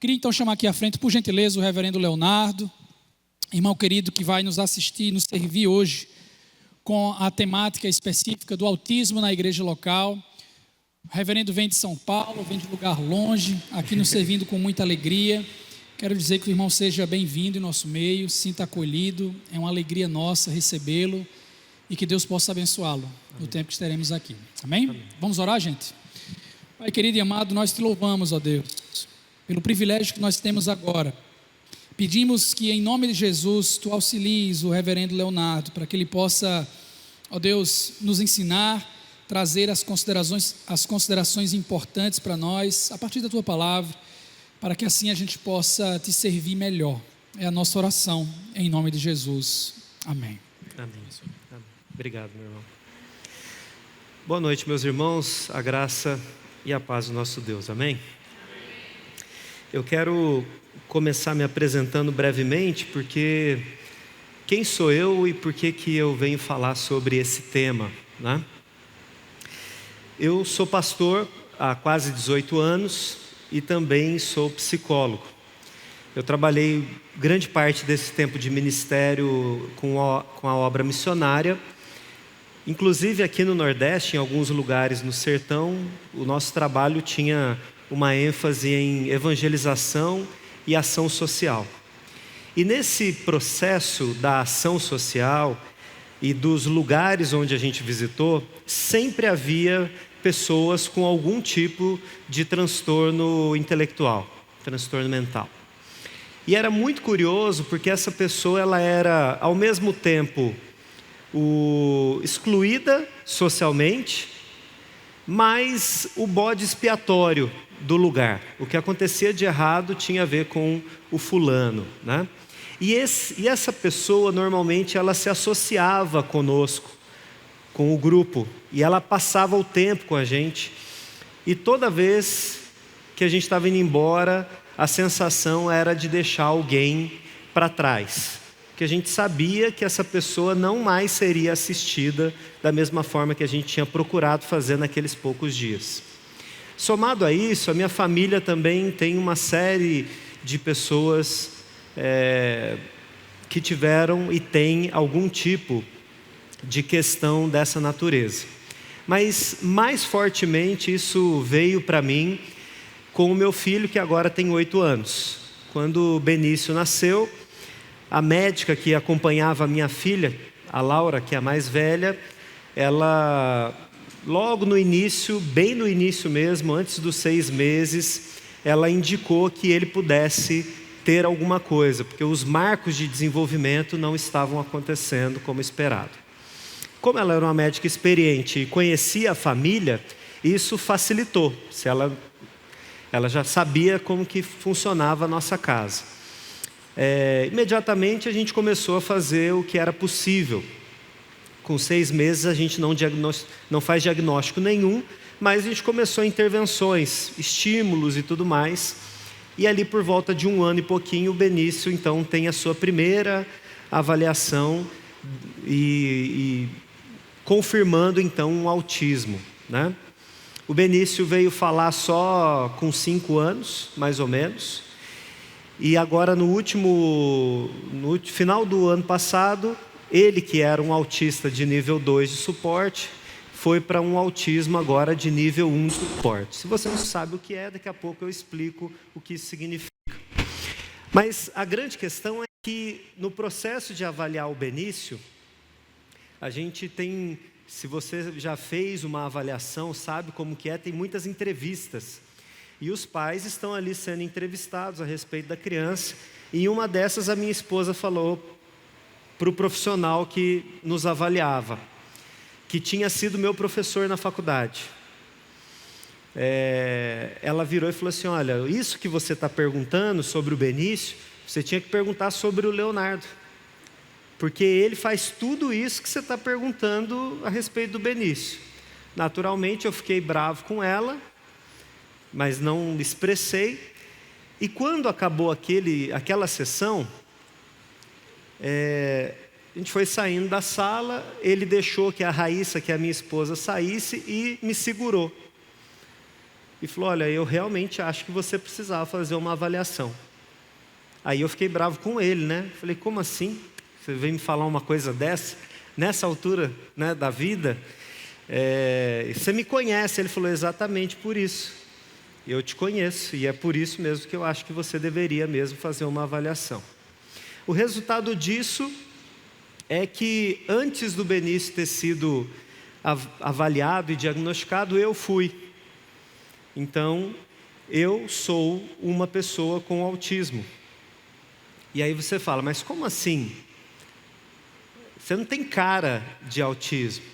Queria então chamar aqui à frente, por gentileza, o reverendo Leonardo, irmão querido que vai nos assistir, nos servir hoje com a temática específica do autismo na igreja local. O reverendo vem de São Paulo, vem de lugar longe, aqui nos servindo com muita alegria. Quero dizer que o irmão seja bem-vindo em nosso meio, sinta acolhido, é uma alegria nossa recebê-lo e que Deus possa abençoá-lo no tempo que estaremos aqui. Amém? Amém? Vamos orar, gente? Pai querido e amado, nós te louvamos, ó Deus, pelo privilégio que nós temos agora. Pedimos que em nome de Jesus tu auxilies o reverendo Leonardo para que ele possa, ó Deus, nos ensinar, trazer as considerações importantes para nós, a partir da tua palavra, para que assim a gente possa te servir melhor. É a nossa oração, em nome de Jesus. Amém. Amém. Amém. Obrigado, meu irmão. Boa noite, meus irmãos, a graça e a paz do nosso Deus. Amém? Eu quero começar me apresentando brevemente, porque quem sou eu e por que eu venho falar sobre esse tema, né? Eu sou pastor há quase 18 anos e também sou psicólogo. Eu trabalhei grande parte desse tempo de ministério com a obra missionária. Inclusive aqui no Nordeste, em alguns lugares no sertão, o nosso trabalho tinha uma ênfase em evangelização e ação social. E nesse processo da ação social e dos lugares onde a gente visitou, sempre havia pessoas com algum tipo de transtorno intelectual, transtorno mental. E era muito curioso porque essa pessoa ela era ao mesmo tempo excluída socialmente, mas o bode expiatório do lugar. O que acontecia de errado tinha a ver com o fulano, né? E essa pessoa normalmente ela se associava conosco, com o grupo, e ela passava o tempo com a gente, e toda vez que a gente estava indo embora, a sensação era de deixar alguém para trás, porque a gente sabia que essa pessoa não mais seria assistida da mesma forma que a gente tinha procurado fazer naqueles poucos dias. Somado a isso, a minha família também tem uma série de pessoas que tiveram e têm algum tipo de questão dessa natureza. Mas mais fortemente isso veio para mim com o meu filho, que agora tem 8 anos. Quando o Benício nasceu, a médica que acompanhava a minha filha, a Laura, que é a mais velha, ela logo no início, bem no início mesmo, antes dos 6 meses, ela indicou que ele pudesse ter alguma coisa, porque os marcos de desenvolvimento não estavam acontecendo como esperado. Como ela era uma médica experiente e conhecia a família, isso facilitou. Ela já sabia como que funcionava a nossa casa. Imediatamente a gente começou a fazer o que era possível. Com 6 meses a gente não faz diagnóstico nenhum, mas a gente começou intervenções, estímulos e tudo mais. E ali por volta de 1 ano e pouquinho, o Benício então tem a sua primeira avaliação e confirmando então um autismo, né? O Benício veio falar só com 5 anos, mais ou menos. E agora no final do ano passado, ele que era um autista de nível 2 de suporte, foi para um autismo agora de nível 1 de suporte. Se você não sabe o que é, daqui a pouco eu explico o que isso significa. Mas a grande questão é que no processo de avaliar o Benício, a gente tem, se você já fez uma avaliação, sabe como que é, tem muitas entrevistas. E os pais estão ali sendo entrevistados a respeito da criança. E em uma dessas a minha esposa falou para o profissional que nos avaliava, que tinha sido meu professor na faculdade. Ela virou e falou assim: olha, isso que você está perguntando sobre o Benício, você tinha que perguntar sobre o Leonardo, porque ele faz tudo isso que você está perguntando a respeito do Benício. Naturalmente eu fiquei bravo com ela, mas não expressei. E quando acabou aquela sessão, a gente foi saindo da sala, ele deixou que a Raíssa, que é a minha esposa, saísse e me segurou. e falou: olha, eu realmente acho que você precisava fazer uma avaliação. Aí eu fiquei bravo com ele, né? Falei: como assim? Você vem me falar uma coisa dessa? Nessa altura, né, da vida? Você me conhece? Ele falou: exatamente por isso. Eu te conheço e é por isso mesmo que eu acho que você deveria mesmo fazer uma avaliação. O resultado disso é que antes do Benício ter sido avaliado e diagnosticado, eu fui. Então, eu sou uma pessoa com autismo. E aí você fala: mas como assim? Você não tem cara de autismo.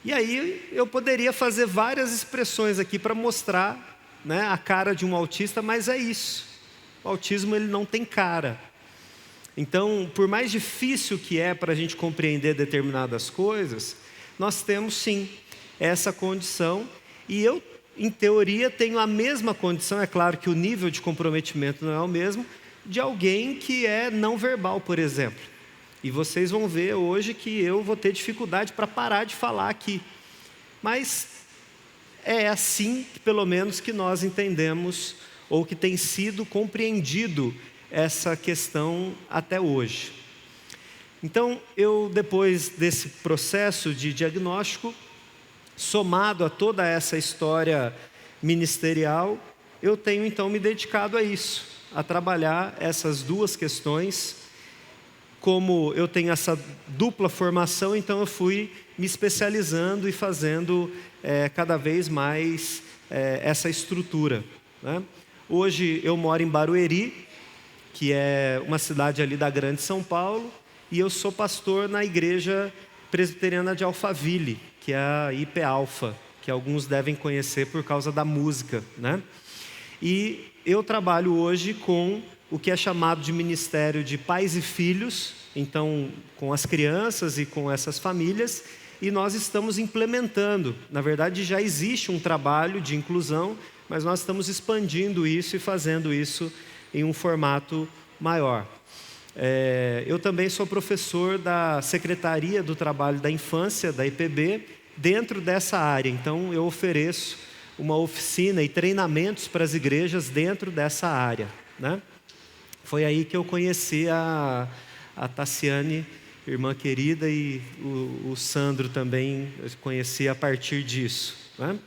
E aí eu poderia fazer várias expressões aqui para mostrar, né, a cara de um autista, mas é isso. O autismo, ele não tem cara. Então, por mais difícil que é para a gente compreender determinadas coisas, nós temos sim essa condição. E eu, em teoria, tenho a mesma condição, é claro que o nível de comprometimento não é o mesmo, de alguém que é não verbal, por exemplo. E vocês vão ver hoje que eu vou ter dificuldade para parar de falar aqui. Mas é assim, pelo menos, que nós entendemos, ou que tem sido compreendido essa questão até hoje. Então, eu, depois desse processo de diagnóstico, somado a toda essa história ministerial, eu tenho então me dedicado a isso, a trabalhar essas duas questões. Como eu tenho essa dupla formação, então eu fui me especializando e fazendo cada vez mais essa estrutura, né? Hoje eu moro em Barueri, que é uma cidade ali da Grande São Paulo, e eu sou pastor na Igreja Presbiteriana de Alphaville, que é a IP Alfa, que alguns devem conhecer por causa da música, né? E eu trabalho hoje com o que é chamado de Ministério de Pais e Filhos, então com as crianças e com essas famílias, e nós estamos implementando, na verdade já existe um trabalho de inclusão, mas nós estamos expandindo isso e fazendo isso em um formato maior. Eu também sou professor da Secretaria do Trabalho da Infância, da IPB, dentro dessa área, então eu ofereço uma oficina e treinamentos para as igrejas dentro dessa área, né? Foi aí que eu conheci a Tassiane, irmã querida, e o Sandro também eu conheci a partir disso, né?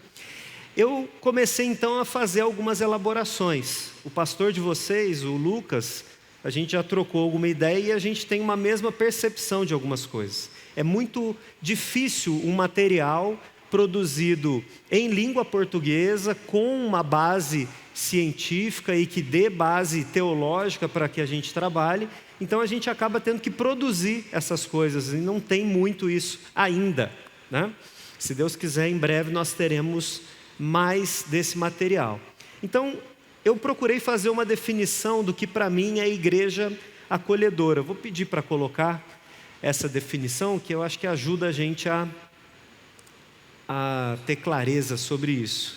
Eu comecei então a fazer algumas elaborações. O pastor de vocês, o Lucas, a gente já trocou alguma ideia e a gente tem uma mesma percepção de algumas coisas. É muito difícil um material produzido em língua portuguesa, com uma base científica e que dê base teológica para que a gente trabalhe. Então a gente acaba tendo que produzir essas coisas e não tem muito isso ainda, né? Se Deus quiser, em breve nós teremos mais desse material. Então eu procurei fazer uma definição do que para mim é igreja acolhedora. Eu vou pedir para colocar essa definição, que eu acho que ajuda a gente a ter clareza sobre isso.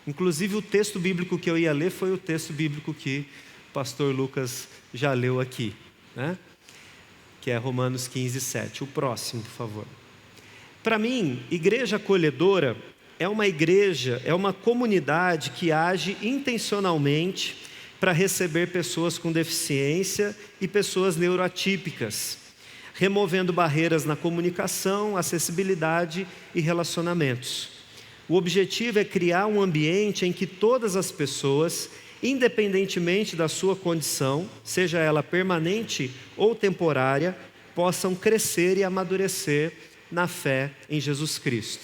Inclusive o texto bíblico que eu ia ler foi o texto bíblico que o pastor Lucas já leu aqui, né? Que é Romanos 15:7. O próximo, por favor. Para mim, igreja acolhedora é uma igreja, é uma comunidade que age intencionalmente para receber pessoas com deficiência e pessoas neuroatípicas, removendo barreiras na comunicação, acessibilidade e relacionamentos. O objetivo é criar um ambiente em que todas as pessoas, independentemente da sua condição, seja ela permanente ou temporária, possam crescer e amadurecer na fé em Jesus Cristo.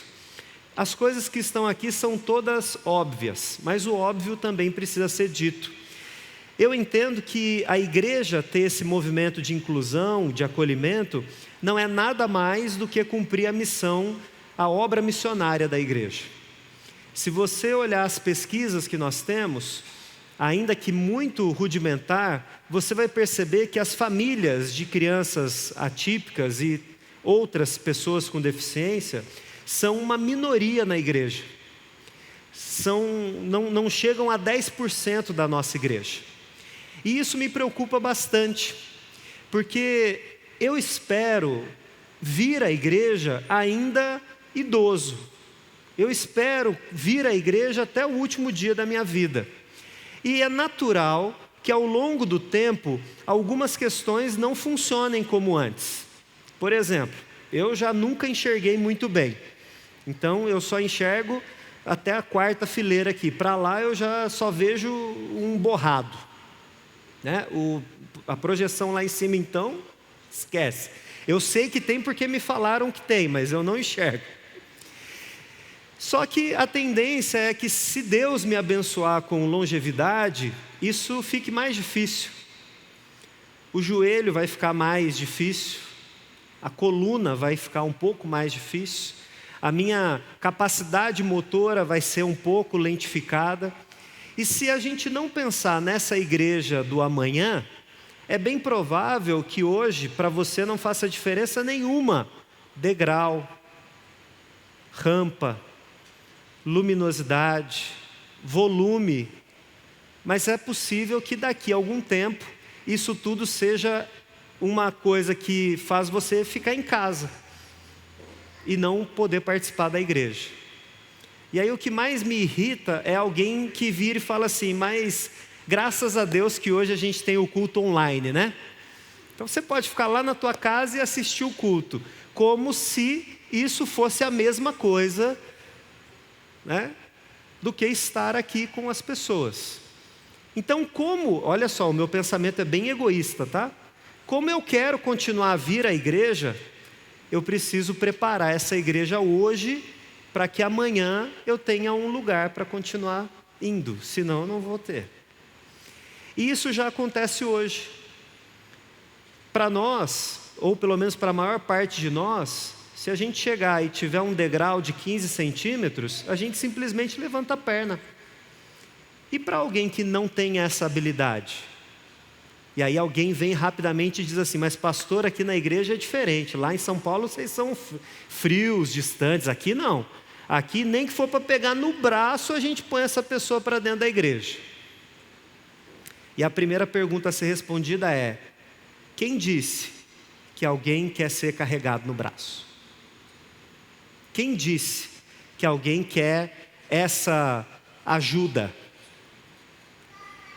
As coisas que estão aqui são todas óbvias, mas o óbvio também precisa ser dito. Eu entendo que a igreja ter esse movimento de inclusão, de acolhimento, não é nada mais do que cumprir a missão, a obra missionária da igreja. Se você olhar as pesquisas que nós temos, ainda que muito rudimentar, você vai perceber que as famílias de crianças atípicas e outras pessoas com deficiência são uma minoria na igreja. Não chegam a 10% da nossa igreja. E isso me preocupa bastante, porque eu espero vir à igreja ainda idoso, Eu espero vir à igreja até o último dia da minha vida. E é natural que ao longo do tempo, algumas questões não funcionem como antes. Por exemplo, eu já nunca enxerguei muito bem. Então eu só enxergo até a quarta fileira aqui. Para lá eu já só vejo um borrado, né? A projeção lá em cima então, esquece. Eu sei que tem porque me falaram que tem, mas eu não enxergo. Só que a tendência é que se Deus me abençoar com longevidade, isso fique mais difícil. O joelho vai ficar mais difícil, a coluna vai ficar um pouco mais difícil, a minha capacidade motora vai ser um pouco lentificada. E se a gente não pensar nessa igreja do amanhã, é bem provável que hoje para você não faça diferença nenhuma. Degrau, rampa, luminosidade, volume, mas é possível que daqui a algum tempo isso tudo seja uma coisa que faz você ficar em casa e não poder participar da igreja. E aí o que mais me irrita é alguém que vira e fala assim, mas graças a Deus que hoje a gente tem o culto online, né? Então você pode ficar lá na tua casa e assistir o culto, como se isso fosse a mesma coisa, né, do que estar aqui com as pessoas. Então olha só, o meu pensamento é bem egoísta, tá? Como eu quero continuar a vir à igreja, eu preciso preparar essa igreja hoje, para que amanhã eu tenha um lugar para continuar indo, senão eu não vou ter. E isso já acontece hoje. Para nós, ou pelo menos para a maior parte de nós, se a gente chegar e tiver um degrau de 15 centímetros, a gente simplesmente levanta a perna. E para alguém que não tem essa habilidade? E aí alguém vem rapidamente e diz assim, mas pastor, aqui na igreja é diferente. Lá em São Paulo vocês são frios, distantes. Aqui não. Aqui nem que for para pegar no braço, a gente põe essa pessoa para dentro da igreja. E a primeira pergunta a ser respondida é, quem disse que alguém quer ser carregado no braço? Quem disse que alguém quer essa ajuda?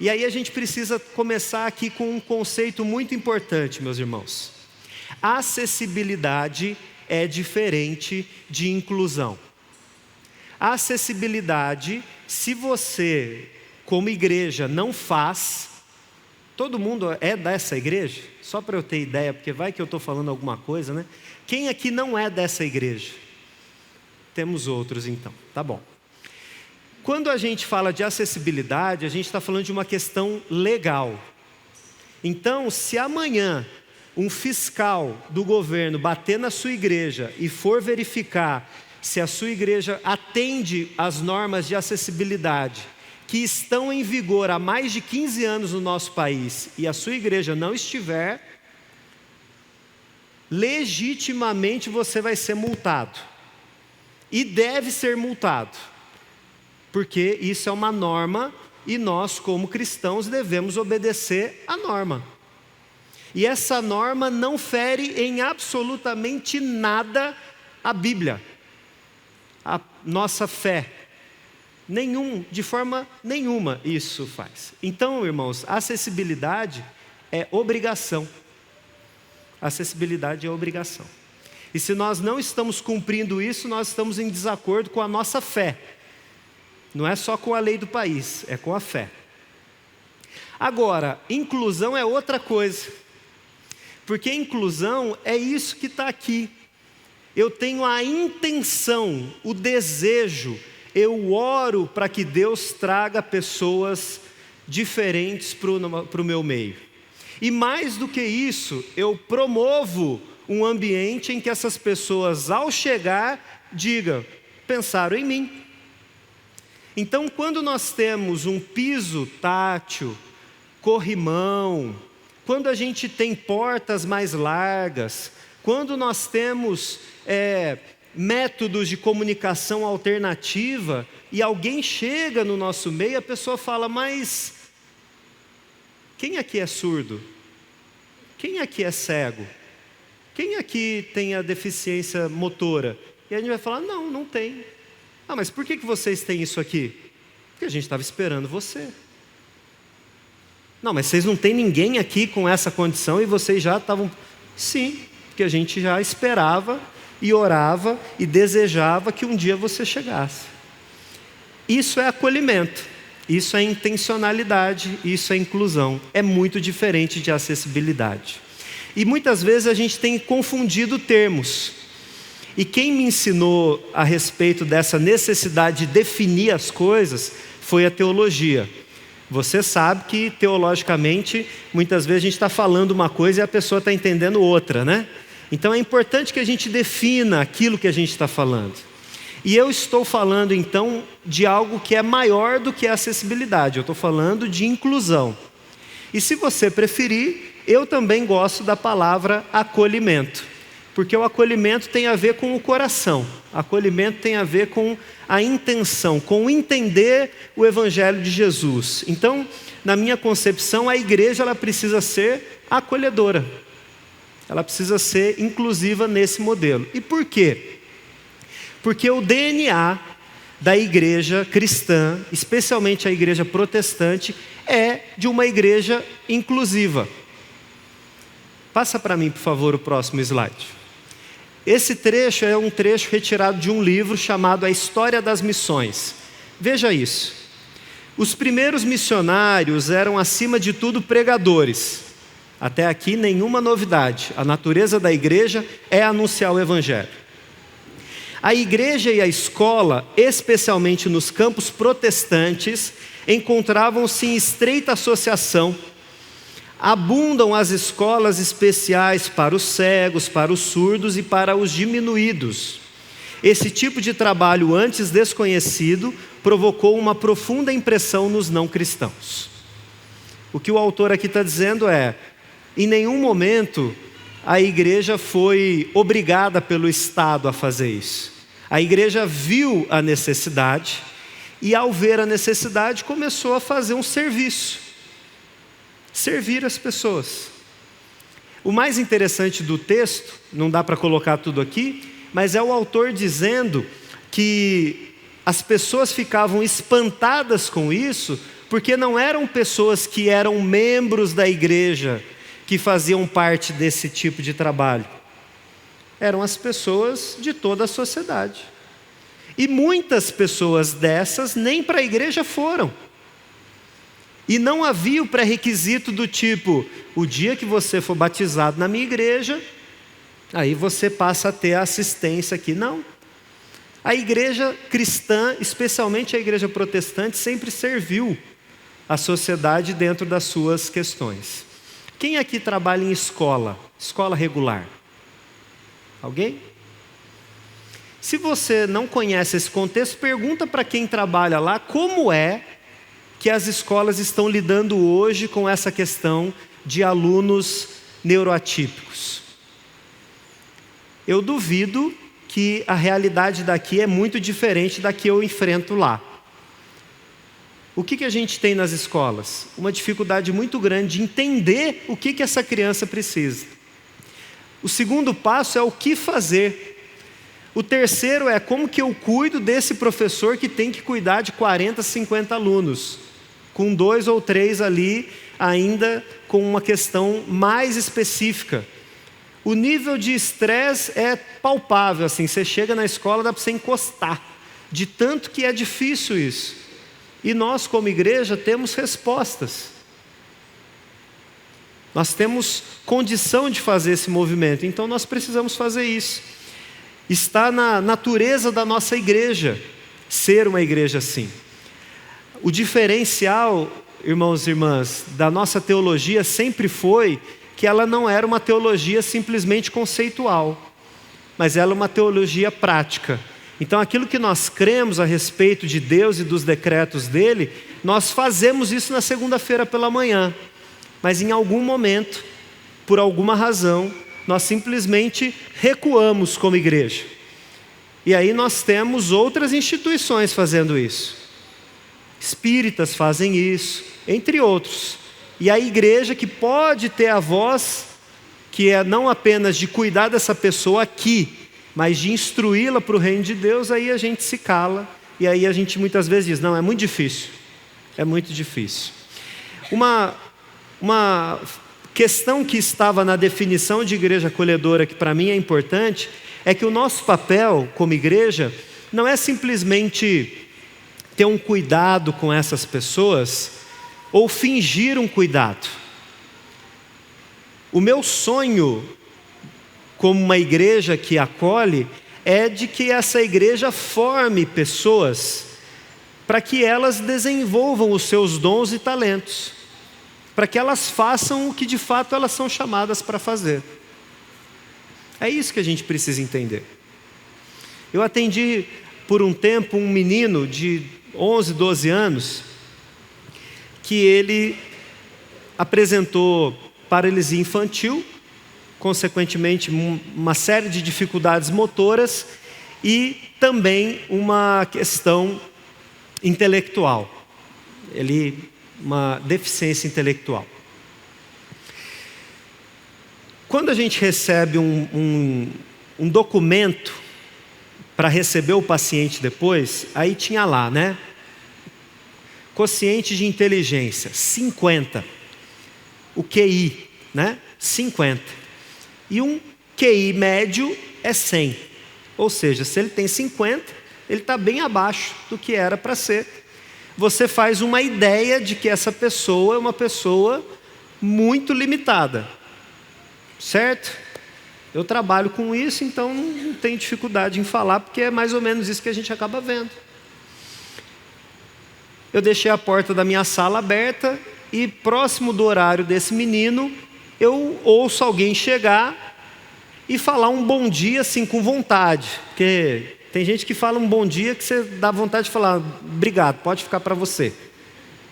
E aí a gente precisa começar aqui com um conceito muito importante, meus irmãos. Acessibilidade é diferente de inclusão. Acessibilidade, se você, como igreja, não faz, todo mundo é dessa igreja? Só para eu ter ideia, porque vai que eu estou falando alguma coisa, né? Quem aqui não é dessa igreja? Temos outros então, tá bom. Quando a gente fala de acessibilidade, a gente está falando de uma questão legal. Então, se amanhã um fiscal do governo bater na sua igreja e for verificar se a sua igreja atende às normas de acessibilidade que estão em vigor há mais de 15 anos no nosso país e a sua igreja não estiver, legitimamente você vai ser multado. E deve ser multado. Porque isso é uma norma e nós, como cristãos, devemos obedecer à norma. E essa norma não fere em absolutamente nada a Bíblia, a nossa fé. De forma nenhuma isso faz. Então, irmãos, acessibilidade é obrigação. Acessibilidade é obrigação. E se nós não estamos cumprindo isso, nós estamos em desacordo com a nossa fé. Não é só com a lei do país, é com a fé. Agora, inclusão é outra coisa. Porque inclusão é isso que está aqui. Eu tenho a intenção, o desejo, eu oro para que Deus traga pessoas diferentes para o meu meio. E mais do que isso, eu promovo um ambiente em que essas pessoas, ao chegar, digam, pensaram em mim. Então, quando nós temos um piso tátil, corrimão, quando a gente tem portas mais largas, quando nós temos métodos de comunicação alternativa, e alguém chega no nosso meio, a pessoa fala, mas quem aqui é surdo? Quem aqui é cego? Quem aqui tem a deficiência motora? E a gente vai falar, não tem. Ah, mas por que vocês têm isso aqui? Porque a gente estava esperando você. Não, mas vocês não têm ninguém aqui com essa condição e vocês já estavam... Sim, porque a gente já esperava e orava e desejava que um dia você chegasse. Isso é acolhimento, isso é intencionalidade, isso é inclusão. É muito diferente de acessibilidade. E muitas vezes a gente tem confundido termos. E quem me ensinou a respeito dessa necessidade de definir as coisas foi a teologia. Você sabe que teologicamente, muitas vezes a gente está falando uma coisa e a pessoa está entendendo outra, né? Então é importante que a gente defina aquilo que a gente está falando. E eu estou falando então de algo que é maior do que a acessibilidade. Eu estou falando de inclusão. E se você preferir, eu também gosto da palavra acolhimento. Porque o acolhimento tem a ver com o coração. Acolhimento tem a ver com a intenção, com entender o Evangelho de Jesus. Então, na minha concepção, a igreja ela precisa ser acolhedora. Ela precisa ser inclusiva nesse modelo. E por quê? Porque o DNA da igreja cristã, especialmente a igreja protestante, é de uma igreja inclusiva. Passa para mim, por favor, o próximo slide. Esse trecho é um trecho retirado de um livro chamado A História das Missões. Veja isso. Os primeiros missionários eram, acima de tudo, pregadores. Até aqui, nenhuma novidade. A natureza da igreja é anunciar o Evangelho. A igreja e a escola, especialmente nos campos protestantes, encontravam-se em estreita associação. Abundam as escolas especiais para os cegos, para os surdos e para os diminuídos. Esse tipo de trabalho antes desconhecido provocou uma profunda impressão nos não cristãos. O que o autor aqui está dizendo é, em nenhum momento a igreja foi obrigada pelo Estado a fazer isso. A igreja viu a necessidade e ao ver a necessidade começou a fazer um serviço. Servir as pessoas. O mais interessante do texto, não dá para colocar tudo aqui, mas é o autor dizendo que as pessoas ficavam espantadas com isso, porque não eram pessoas que eram membros da igreja que faziam parte desse tipo de trabalho. Eram as pessoas de toda a sociedade. E muitas pessoas dessas nem para a igreja foram. E não havia o pré-requisito do tipo, o dia que você for batizado na minha igreja, aí você passa a ter a assistência aqui. Não. A igreja cristã, especialmente a igreja protestante, sempre serviu a sociedade dentro das suas questões. Quem aqui trabalha em escola? Escola regular? Alguém? Se você não conhece esse contexto, pergunta para quem trabalha lá como é que as escolas estão lidando hoje com essa questão de alunos neuroatípicos. Eu duvido que a realidade daqui é muito diferente da que eu enfrento lá. O que a gente tem nas escolas? Uma dificuldade muito grande de entender o que essa criança precisa. O segundo passo é o que fazer. O terceiro é como que eu cuido desse professor que tem que cuidar de 40, 50 alunos, com 2 ou 3 ali ainda com uma questão mais específica. O nível de estresse é palpável, assim, você chega na escola, dá para você encostar, de tanto que é difícil isso. E nós, como igreja, temos respostas. Nós temos condição de fazer esse movimento, então nós precisamos fazer isso. Está na natureza da nossa igreja ser uma igreja assim. O diferencial, irmãos e irmãs, da nossa teologia sempre foi que ela não era uma teologia simplesmente conceitual, mas ela é uma teologia prática. Então aquilo que nós cremos a respeito de Deus e dos decretos dele, nós fazemos isso na segunda-feira pela manhã, mas em algum momento, por alguma razão, nós simplesmente recuamos como igreja. E aí nós temos outras instituições fazendo isso. Espíritas fazem isso, entre outros. E a igreja que pode ter a voz, que é não apenas de cuidar dessa pessoa aqui, mas de instruí-la para o reino de Deus, aí a gente se cala E aí a gente muitas vezes diz, não, é muito difícil. É muito difícil. Uma questão que estava na definição de igreja acolhedora, que para mim é importante, é que o nosso papel como igreja não é simplesmente ter um cuidado com essas pessoas ou fingir um cuidado. O meu sonho como uma igreja que acolhe é de que essa igreja forme pessoas para que elas desenvolvam os seus dons e talentos, para que elas façam o que de fato elas são chamadas para fazer. É isso que a gente precisa entender. Eu atendi por um tempo um menino de 11, 12 anos, que ele apresentou paralisia infantil, consequentemente uma série de dificuldades motoras e também uma questão intelectual. Uma deficiência intelectual. Quando a gente recebe um documento para receber o paciente depois, aí tinha lá, né? Quociente de inteligência, 50. O QI, né? 50. E um QI médio é 100. Ou seja, se ele tem 50, ele está bem abaixo do que era para ser. Você faz uma ideia de que essa pessoa é uma pessoa muito limitada. Certo? Eu trabalho com isso, então não tenho dificuldade em falar, porque é mais ou menos isso que a gente acaba vendo. Eu deixei a porta da minha sala aberta e próximo do horário desse menino, eu ouço alguém chegar e falar um bom dia assim com vontade, porque tem gente que fala um bom dia que você dá vontade de falar, obrigado, pode ficar para você,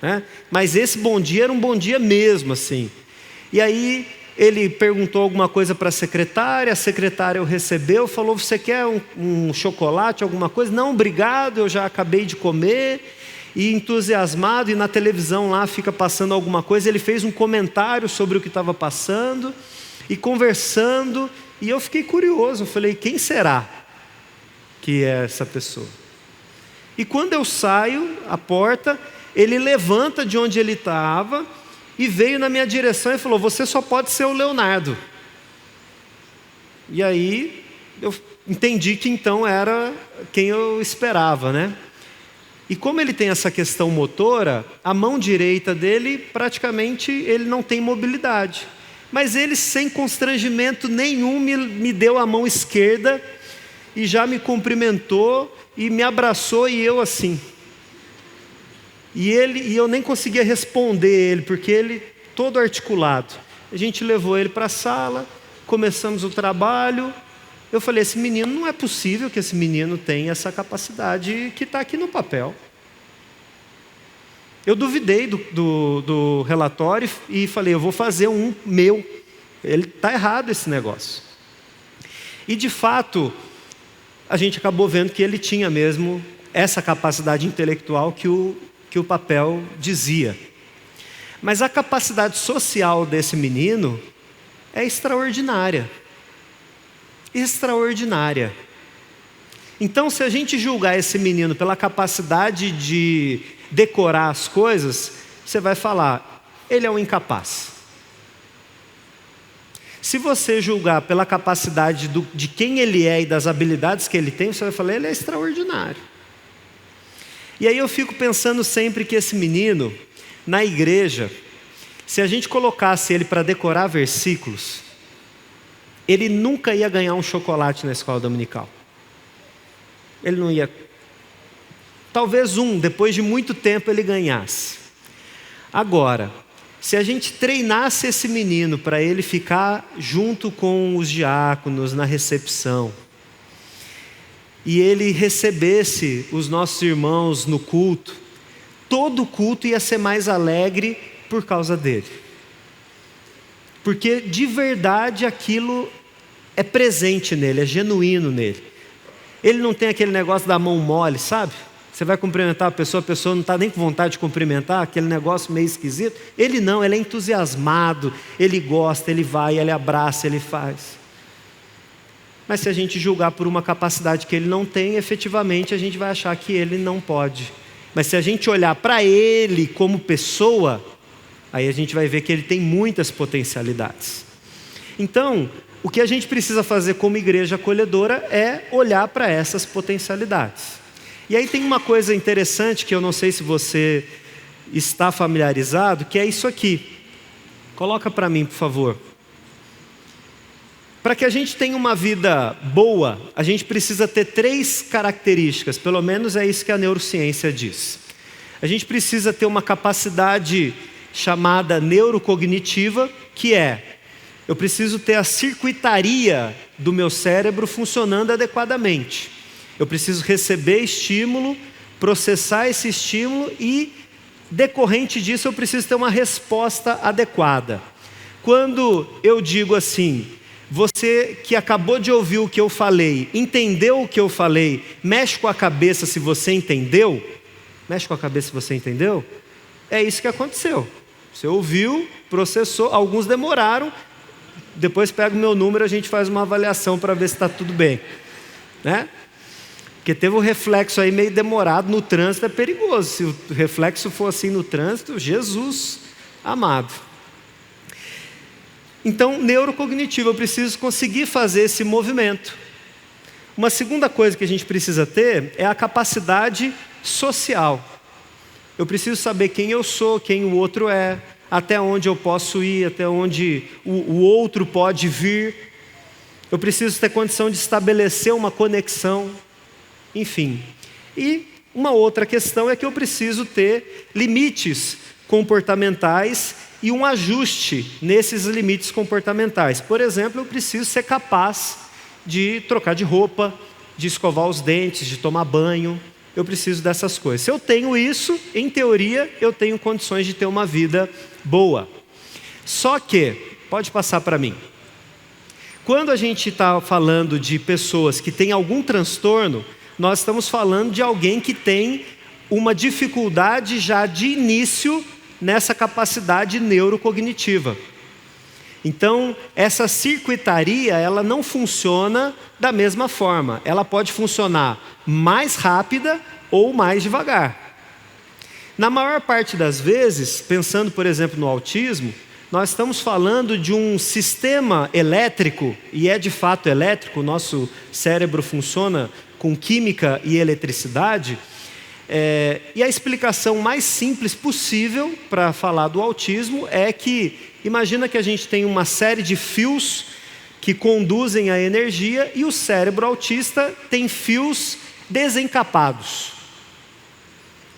né? Mas esse bom dia era um bom dia mesmo assim. E aí ele perguntou alguma coisa para a secretária o recebeu, falou, você quer um chocolate, alguma coisa? Não, obrigado, eu já acabei de comer. E entusiasmado, e na televisão lá fica passando alguma coisa, ele fez um comentário sobre o que estava passando, e conversando, e eu fiquei curioso, falei, quem será que é essa pessoa? E quando eu saio, a porta, ele levanta de onde ele estava, e veio na minha direção e falou, você só pode ser o Leonardo. E aí, eu entendi que então era quem eu esperava, né? E como ele tem essa questão motora, a mão direita dele, praticamente, ele não tem mobilidade. Mas ele, sem constrangimento nenhum, me deu a mão esquerda e já me cumprimentou e me abraçou e eu assim. E eu nem conseguia responder ele, porque ele todo articulado. A gente levou ele para a sala, começamos o trabalho. Eu falei, esse menino, não é possível que esse menino tenha essa capacidade que está aqui no papel. Eu duvidei do relatório e falei, eu vou fazer um meu. Ele está errado esse negócio. E de fato, a gente acabou vendo que ele tinha mesmo essa capacidade intelectual que o papel dizia. Mas a capacidade social desse menino é extraordinária. Extraordinária. Então, se a gente julgar esse menino pela capacidade de decorar as coisas, você vai falar, ele é um incapaz. Se você julgar pela capacidade de quem ele é e das habilidades que ele tem, você vai falar, ele é extraordinário. E aí eu fico pensando sempre que esse menino, na igreja, se a gente colocasse ele para decorar versículos, ele nunca ia ganhar um chocolate na escola dominical. Ele não ia. Talvez depois de muito tempo ele ganhasse. Agora, se a gente treinasse esse menino para ele ficar junto com os diáconos na recepção, e ele recebesse os nossos irmãos no culto, todo o culto ia ser mais alegre por causa dele. Porque de verdade aquilo é presente nele, é genuíno nele. Ele não tem aquele negócio da mão mole, sabe? Você vai cumprimentar a pessoa não está nem com vontade de cumprimentar, aquele negócio meio esquisito. Ele não, ele é entusiasmado, ele gosta, ele vai, ele abraça, ele faz. Mas se a gente julgar por uma capacidade que ele não tem, efetivamente a gente vai achar que ele não pode. Mas se a gente olhar para ele como pessoa, aí a gente vai ver que ele tem muitas potencialidades. Então, o que a gente precisa fazer como igreja acolhedora é olhar para essas potencialidades. E aí tem uma coisa interessante que eu não sei se você está familiarizado, que é isso aqui. Coloca para mim, por favor. Para que a gente tenha uma vida boa, a gente precisa ter 3 características, pelo menos é isso que a neurociência diz. A gente precisa ter uma capacidade chamada neurocognitiva, que é, eu preciso ter a circuitaria do meu cérebro funcionando adequadamente. Eu preciso receber estímulo, processar esse estímulo e, decorrente disso, eu preciso ter uma resposta adequada. Quando eu digo assim, você que acabou de ouvir o que eu falei, entendeu o que eu falei, mexe com a cabeça se você entendeu? Mexe com a cabeça se você entendeu? É isso que aconteceu. Você ouviu, processou, alguns demoraram, depois pega o meu número, a gente faz uma avaliação para ver se está tudo bem, né? Porque teve um reflexo aí meio demorado no trânsito, é perigoso. Se o reflexo for assim no trânsito, Jesus amado. Então, neurocognitivo, eu preciso conseguir fazer esse movimento. Uma segunda coisa que a gente precisa ter é a capacidade social. Eu preciso saber quem eu sou, quem o outro é, até onde eu posso ir, até onde o outro pode vir. Eu preciso ter condição de estabelecer uma conexão, enfim. E uma outra questão é que eu preciso ter limites comportamentais e um ajuste nesses limites comportamentais. Por exemplo, eu preciso ser capaz de trocar de roupa, de escovar os dentes, de tomar banho. Eu preciso dessas coisas. Se eu tenho isso, em teoria, eu tenho condições de ter uma vida boa. Só que, pode passar para mim, quando a gente está falando de pessoas que têm algum transtorno, nós estamos falando de alguém que tem uma dificuldade já de início nessa capacidade neurocognitiva. Então, essa circuitaria, ela não funciona da mesma forma. Ela pode funcionar mais rápida ou mais devagar. Na maior parte das vezes, pensando, por exemplo, no autismo, nós estamos falando de um sistema elétrico, e é de fato elétrico, o nosso cérebro funciona com química e eletricidade, e a explicação mais simples possível para falar do autismo é que, imagina que a gente tem uma série de fios que conduzem a energia e o cérebro autista tem fios desencapados.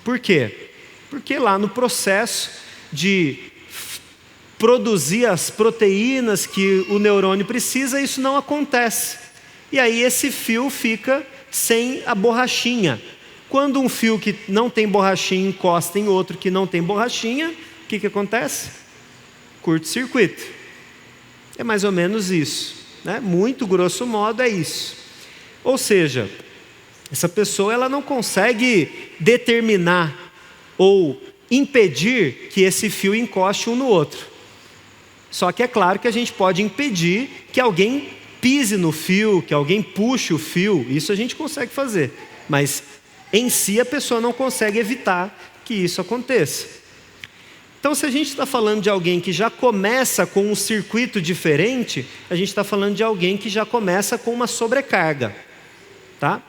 Por quê? Porque lá no processo de produzir as proteínas que o neurônio precisa, isso não acontece. E aí esse fio fica sem a borrachinha. Quando um fio que não tem borrachinha encosta em outro que não tem borrachinha, o que acontece? Curto-circuito. É mais ou menos isso, né? Muito grosso modo é isso. Ou seja, essa pessoa ela não consegue determinar ou impedir que esse fio encoste um no outro. Só que é claro que a gente pode impedir que alguém pise no fio, que alguém puxe o fio, isso a gente consegue fazer. Mas em si a pessoa não consegue evitar que isso aconteça. Então, se a gente está falando de alguém que já começa com um circuito diferente, a gente está falando de alguém que já começa com uma sobrecarga, tá?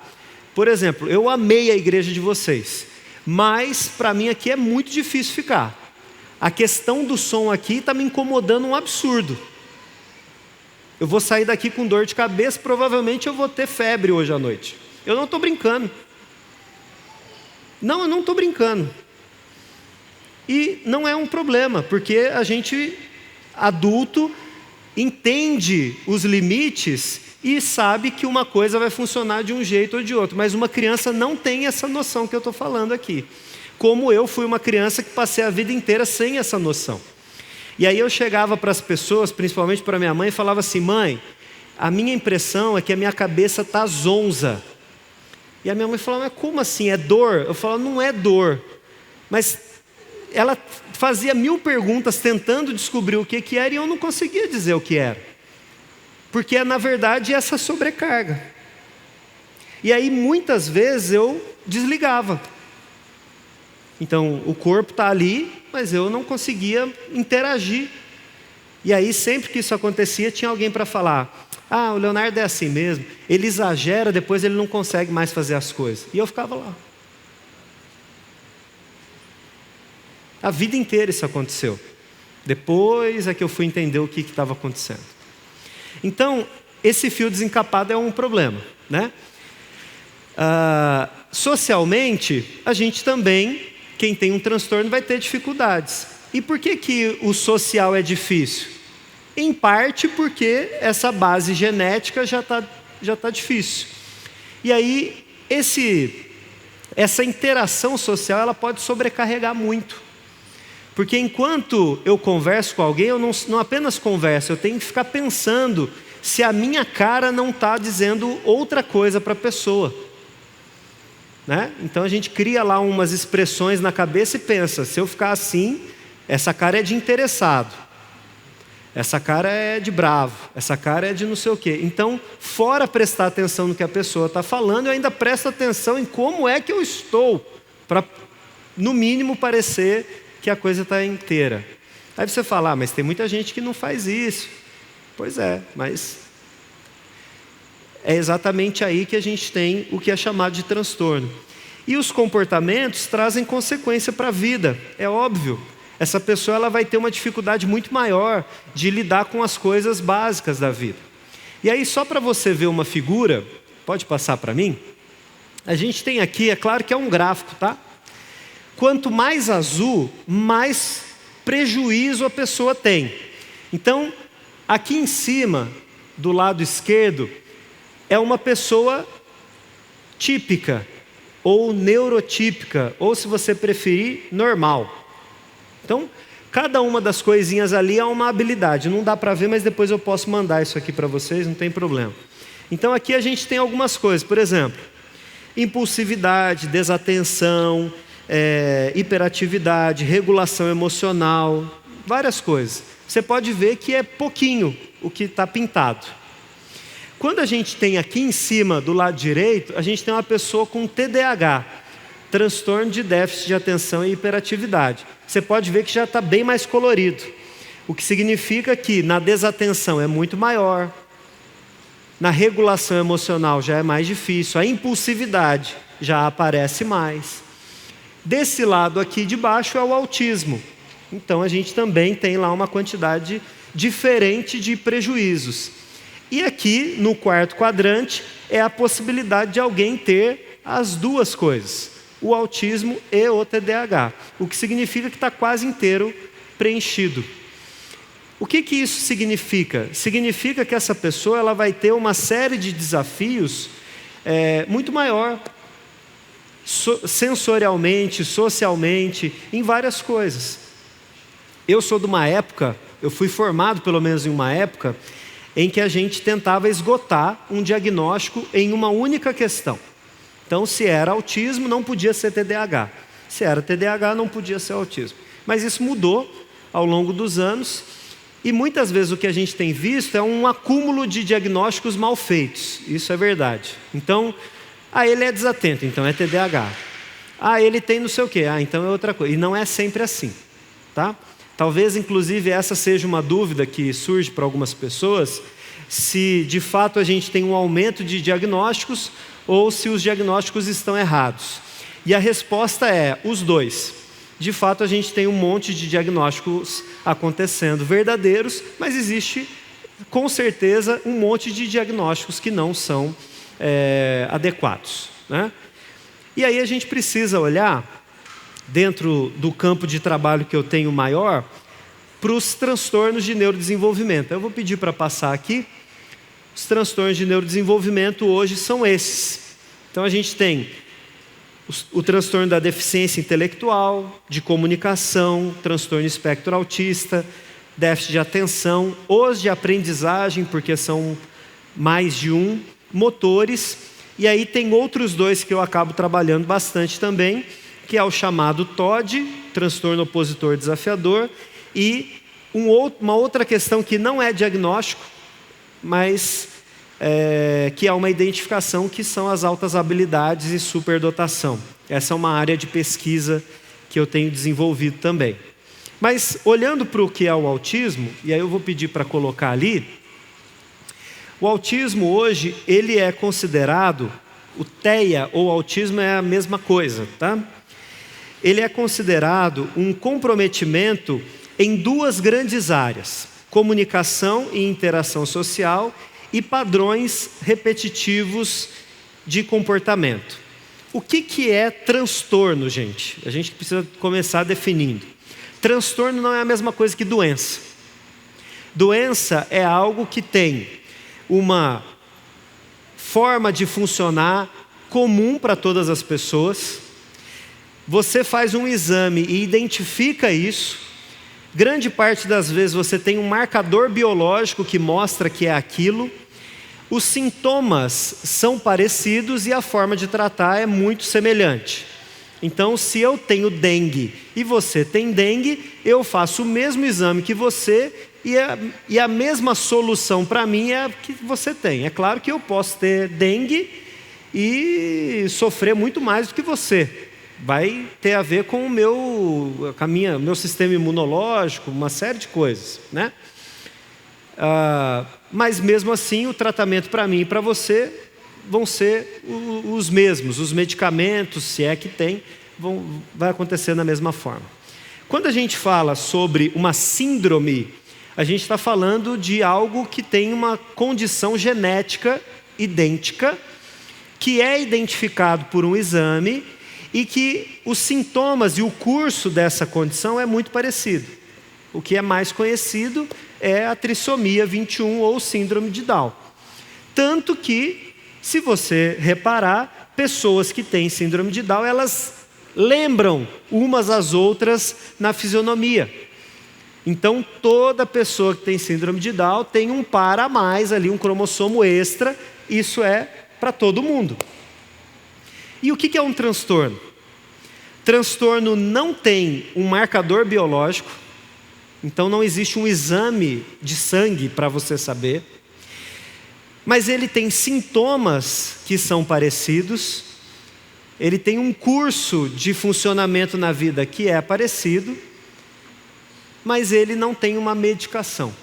Por exemplo, eu amei a igreja de vocês, mas para mim aqui é muito difícil ficar. A questão do som aqui está me incomodando um absurdo. Eu vou sair daqui com dor de cabeça, provavelmente eu vou ter febre hoje à noite. Eu não estou brincando. Não, eu não estou brincando. E não é um problema, porque a gente, adulto, entende os limites e sabe que uma coisa vai funcionar de um jeito ou de outro. Mas uma criança não tem essa noção que eu estou falando aqui. Como eu fui uma criança que passei a vida inteira sem essa noção. E aí eu chegava para as pessoas, principalmente para minha mãe, e falava assim: mãe, a minha impressão é que a minha cabeça está zonza. E a minha mãe falava: mas como assim, é dor? Eu falava: não é dor. Mas ela fazia 1000 perguntas tentando descobrir o que era e eu não conseguia dizer o que era. Porque é, na verdade, essa sobrecarga. E aí, muitas vezes, eu desligava. Então, o corpo está ali, mas eu não conseguia interagir. E aí, sempre que isso acontecia, tinha alguém para falar: ah, o Leonardo é assim mesmo, ele exagera, depois ele não consegue mais fazer as coisas. E eu ficava lá. A vida inteira isso aconteceu. Depois é que eu fui entender o que estava acontecendo. Então, esse fio desencapado é um problema, né? Socialmente, a gente também, quem tem um transtorno, vai ter dificuldades. E por que o social é difícil? Em parte porque essa base genética já tá difícil. E aí, essa interação social, ela pode sobrecarregar muito. Porque enquanto eu converso com alguém, eu não apenas converso, eu tenho que ficar pensando se a minha cara não está dizendo outra coisa para a pessoa. Né? Então a gente cria lá umas expressões na cabeça e pensa: se eu ficar assim, essa cara é de interessado, essa cara é de bravo, essa cara é de não sei o quê. Então, fora prestar atenção no que a pessoa está falando, eu ainda presto atenção em como é que eu estou, para, no mínimo, parecer que a coisa está inteira. Aí você fala: mas tem muita gente que não faz isso. Pois é, mas é exatamente aí que a gente tem o que é chamado de transtorno. E os comportamentos trazem consequência para a vida, é óbvio. Essa pessoa ela vai ter uma dificuldade muito maior de lidar com as coisas básicas da vida. E aí, só para você ver uma figura, pode passar para mim? A gente tem aqui, é claro que é um gráfico, tá? Quanto mais azul, mais prejuízo a pessoa tem. Então, aqui em cima, do lado esquerdo, é uma pessoa típica, ou neurotípica, ou, se você preferir, normal. Então, cada uma das coisinhas ali é uma habilidade. Não dá para ver, mas depois eu posso mandar isso aqui para vocês, não tem problema. Então, aqui a gente tem algumas coisas. Por exemplo, impulsividade, desatenção, hiperatividade, regulação emocional, várias coisas. Você pode ver que é pouquinho o que está pintado. Quando a gente tem aqui em cima, do lado direito, a gente tem uma pessoa com TDAH, transtorno de déficit de atenção e hiperatividade. Você pode ver que já está bem mais colorido, o que significa que na desatenção é muito maior, na regulação emocional já é mais difícil, a impulsividade já aparece mais. Desse lado aqui de baixo é o autismo. Então a gente também tem lá uma quantidade diferente de prejuízos. E aqui no quarto quadrante é a possibilidade de alguém ter as duas coisas, o autismo e o TDAH, o que significa que está quase inteiro preenchido. O que isso significa? Significa que essa pessoa ela vai ter uma série de desafios muito maior, sensorialmente, socialmente, em várias coisas. Eu sou de uma época, eu fui formado pelo menos em uma época, em que a gente tentava esgotar um diagnóstico em uma única questão. Então, se era autismo, não podia ser TDAH. Se era TDAH, não podia ser autismo. Mas isso mudou ao longo dos anos, e muitas vezes o que a gente tem visto é um acúmulo de diagnósticos mal feitos. Isso é verdade. Então, ele é desatento, então é TDAH. Ele tem não sei o quê, então é outra coisa. E não é sempre assim, tá? Talvez, inclusive, essa seja uma dúvida que surge para algumas pessoas, se de fato a gente tem um aumento de diagnósticos ou se os diagnósticos estão errados. E a resposta é os dois. De fato, a gente tem um monte de diagnósticos acontecendo verdadeiros, mas existe, com certeza, um monte de diagnósticos que não são adequados, né? E aí a gente precisa olhar, dentro do campo de trabalho que eu tenho maior, para os transtornos de neurodesenvolvimento. Eu vou pedir para passar aqui. Os transtornos de neurodesenvolvimento hoje são esses. Então a gente tem o transtorno da deficiência intelectual, de comunicação, transtorno espectro autista, déficit de atenção, os de aprendizagem, porque são mais de um, motores, e aí tem outros dois que eu acabo trabalhando bastante também, que é o chamado TOD, transtorno opositor desafiador, e uma outra questão que não é diagnóstico, mas que há uma identificação que são as altas habilidades e superdotação. Essa é uma área de pesquisa que eu tenho desenvolvido também. Mas olhando para o que é o autismo, e aí eu vou pedir para colocar ali, o autismo hoje, ele é considerado, o TEA ou autismo é a mesma coisa, tá? Ele é considerado um comprometimento em duas grandes áreas: comunicação e interação social e padrões repetitivos de comportamento. O que é transtorno, gente? A gente precisa começar definindo. Transtorno não é a mesma coisa que doença. Doença é algo que tem uma forma de funcionar comum para todas as pessoas. Você faz um exame e identifica isso. Grande parte das vezes você tem um marcador biológico que mostra que é aquilo. Os sintomas são parecidos e a forma de tratar é muito semelhante. Então, se eu tenho dengue e você tem dengue, eu faço o mesmo exame que você e a mesma solução para mim é a que você tem. É claro que eu posso ter dengue e sofrer muito mais do que você. Vai ter a ver com o meu sistema imunológico, uma série de coisas, né? Mas mesmo assim, o tratamento para mim e para você vão ser os mesmos. Os medicamentos, se é que tem, vai acontecer da mesma forma. Quando a gente fala sobre uma síndrome, a gente está falando de algo que tem uma condição genética idêntica, que é identificado por um exame e que os sintomas e o curso dessa condição é muito parecido. O que é mais conhecido é a trissomia 21 ou síndrome de Down. Tanto que, se você reparar, pessoas que têm síndrome de Down, elas lembram umas às outras na fisionomia. Então, toda pessoa que tem síndrome de Down tem um par a mais ali, um cromossomo extra. Isso é para todo mundo. E o que é um transtorno? Transtorno não tem um marcador biológico, então não existe um exame de sangue para você saber, mas ele tem sintomas que são parecidos, ele tem um curso de funcionamento na vida que é parecido, mas ele não tem uma medicação.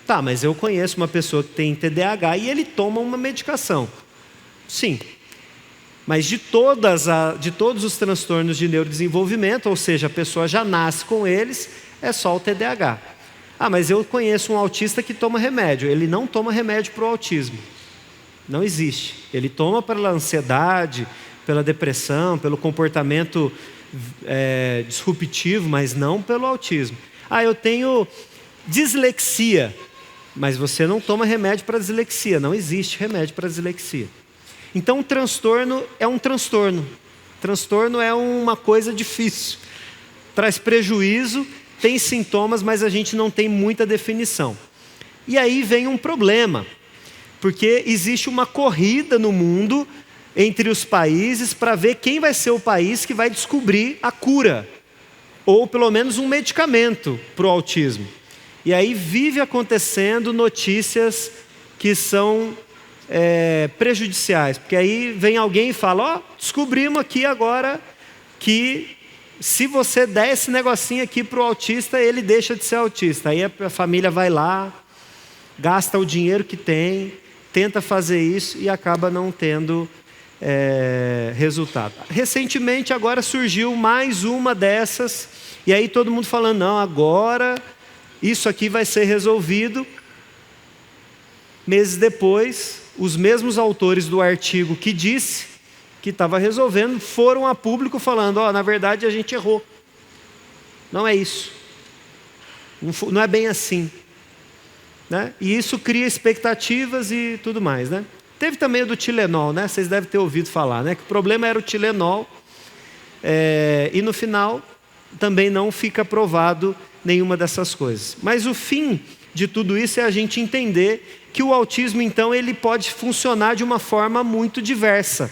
Tá, mas eu conheço uma pessoa que tem TDAH e ele toma uma medicação. Sim. Mas de todos os transtornos de neurodesenvolvimento, ou seja, a pessoa já nasce com eles, é só o TDAH. Ah, mas eu conheço um autista que toma remédio. Ele não toma remédio para o autismo. Não existe. Ele toma pela ansiedade, pela depressão, pelo comportamento disruptivo, mas não pelo autismo. Ah, eu tenho dislexia, mas você não toma remédio para dislexia. Não existe remédio para dislexia. Então, o transtorno é um transtorno. Transtorno é uma coisa difícil. Traz prejuízo, tem sintomas, mas a gente não tem muita definição. E aí vem um problema, porque existe uma corrida no mundo entre os países para ver quem vai ser o país que vai descobrir a cura, ou pelo menos um medicamento para o autismo. E aí vive acontecendo notícias que são prejudiciais, porque aí vem alguém e fala, descobrimos aqui agora que se você der esse negocinho aqui para o autista, ele deixa de ser autista. Aí a família vai lá, gasta o dinheiro que tem, tenta fazer isso e acaba não tendo resultado. Recentemente agora surgiu mais uma dessas, e aí todo mundo falando, não, agora isso aqui vai ser resolvido. Meses depois, os mesmos autores do artigo que disse que estava resolvendo, foram a público falando, na verdade a gente errou. Não é isso. Não é bem assim. Né? E isso cria expectativas e tudo mais. Né? Teve também o do Tilenol, né? Vocês devem ter ouvido falar, né? Que o problema era o Tilenol, e no final também não fica provado nenhuma dessas coisas. Mas o fim de tudo isso é a gente entender que o autismo, então, ele pode funcionar de uma forma muito diversa.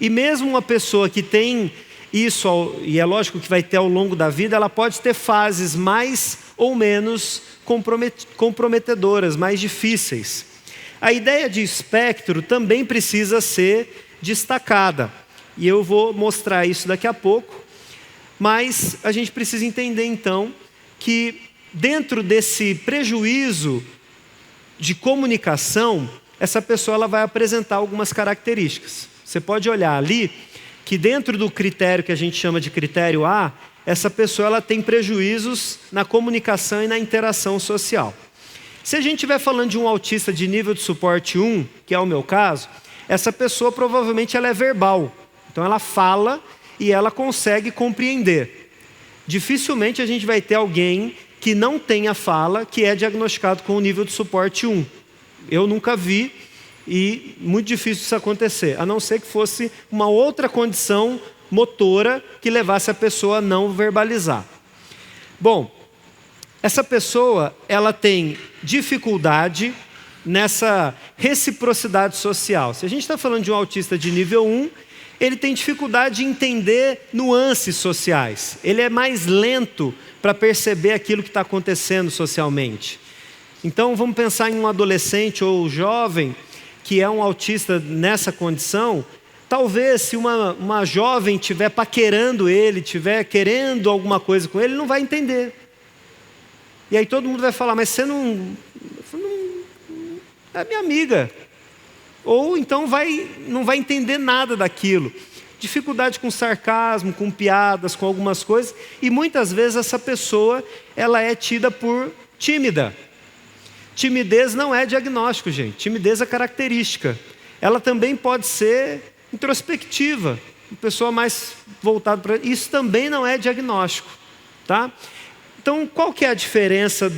E mesmo uma pessoa que tem e é lógico que vai ter ao longo da vida, ela pode ter fases mais ou menos comprometedoras, mais difíceis. A ideia de espectro também precisa ser destacada, e eu vou mostrar isso daqui a pouco, mas a gente precisa entender então que dentro desse prejuízo de comunicação, essa pessoa ela vai apresentar algumas características. Você pode olhar ali que dentro do critério que a gente chama de critério A, essa pessoa ela tem prejuízos na comunicação e na interação social. Se a gente estiver falando de um autista de nível de suporte 1, que é o meu caso, essa pessoa provavelmente ela é verbal. Então ela fala e ela consegue compreender. Dificilmente a gente vai ter alguém que não tenha fala que é diagnosticado com o nível de suporte 1. Eu nunca vi e muito difícil isso acontecer, a não ser que fosse uma outra condição motora que levasse a pessoa a não verbalizar. Bom, essa pessoa ela tem dificuldade nessa reciprocidade social. Se a gente está falando de um autista de nível 1, ele tem dificuldade de entender nuances sociais. Ele é mais lento para perceber aquilo que está acontecendo socialmente. Então vamos pensar em um adolescente ou jovem que é um autista nessa condição. Talvez se uma jovem estiver paquerando ele, estiver querendo alguma coisa com ele, ele não vai entender. E aí todo mundo vai falar, mas você não é minha amiga. Ou então não vai entender nada daquilo. Dificuldade com sarcasmo, com piadas, com algumas coisas. E muitas vezes essa pessoa ela é tida por tímida. Timidez não é diagnóstico, gente. Timidez é característica. Ela também pode ser introspectiva. Uma pessoa mais voltada para... Isso também não é diagnóstico. Tá? Então, qual que é a diferença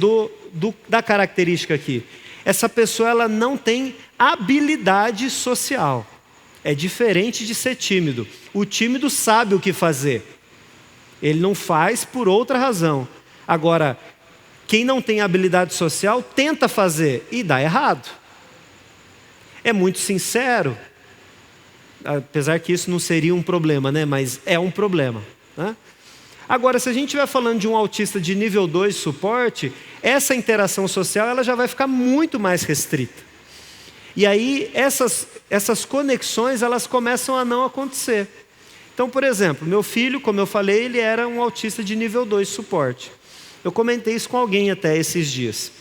da característica aqui? Essa pessoa ela não tem habilidade social. É diferente de ser tímido. O tímido sabe o que fazer. Ele não faz por outra razão. Agora, quem não tem habilidade social tenta fazer e dá errado. É muito sincero. Apesar que isso não seria um problema, né? Mas é um problema, né? Agora, se a gente estiver falando de um autista de nível 2 de suporte, essa interação social ela já vai ficar muito mais restrita. E aí, essas conexões, elas começam a não acontecer. Então, por exemplo, meu filho, como eu falei, ele era um autista de nível 2 de suporte. Eu comentei isso com alguém até esses dias.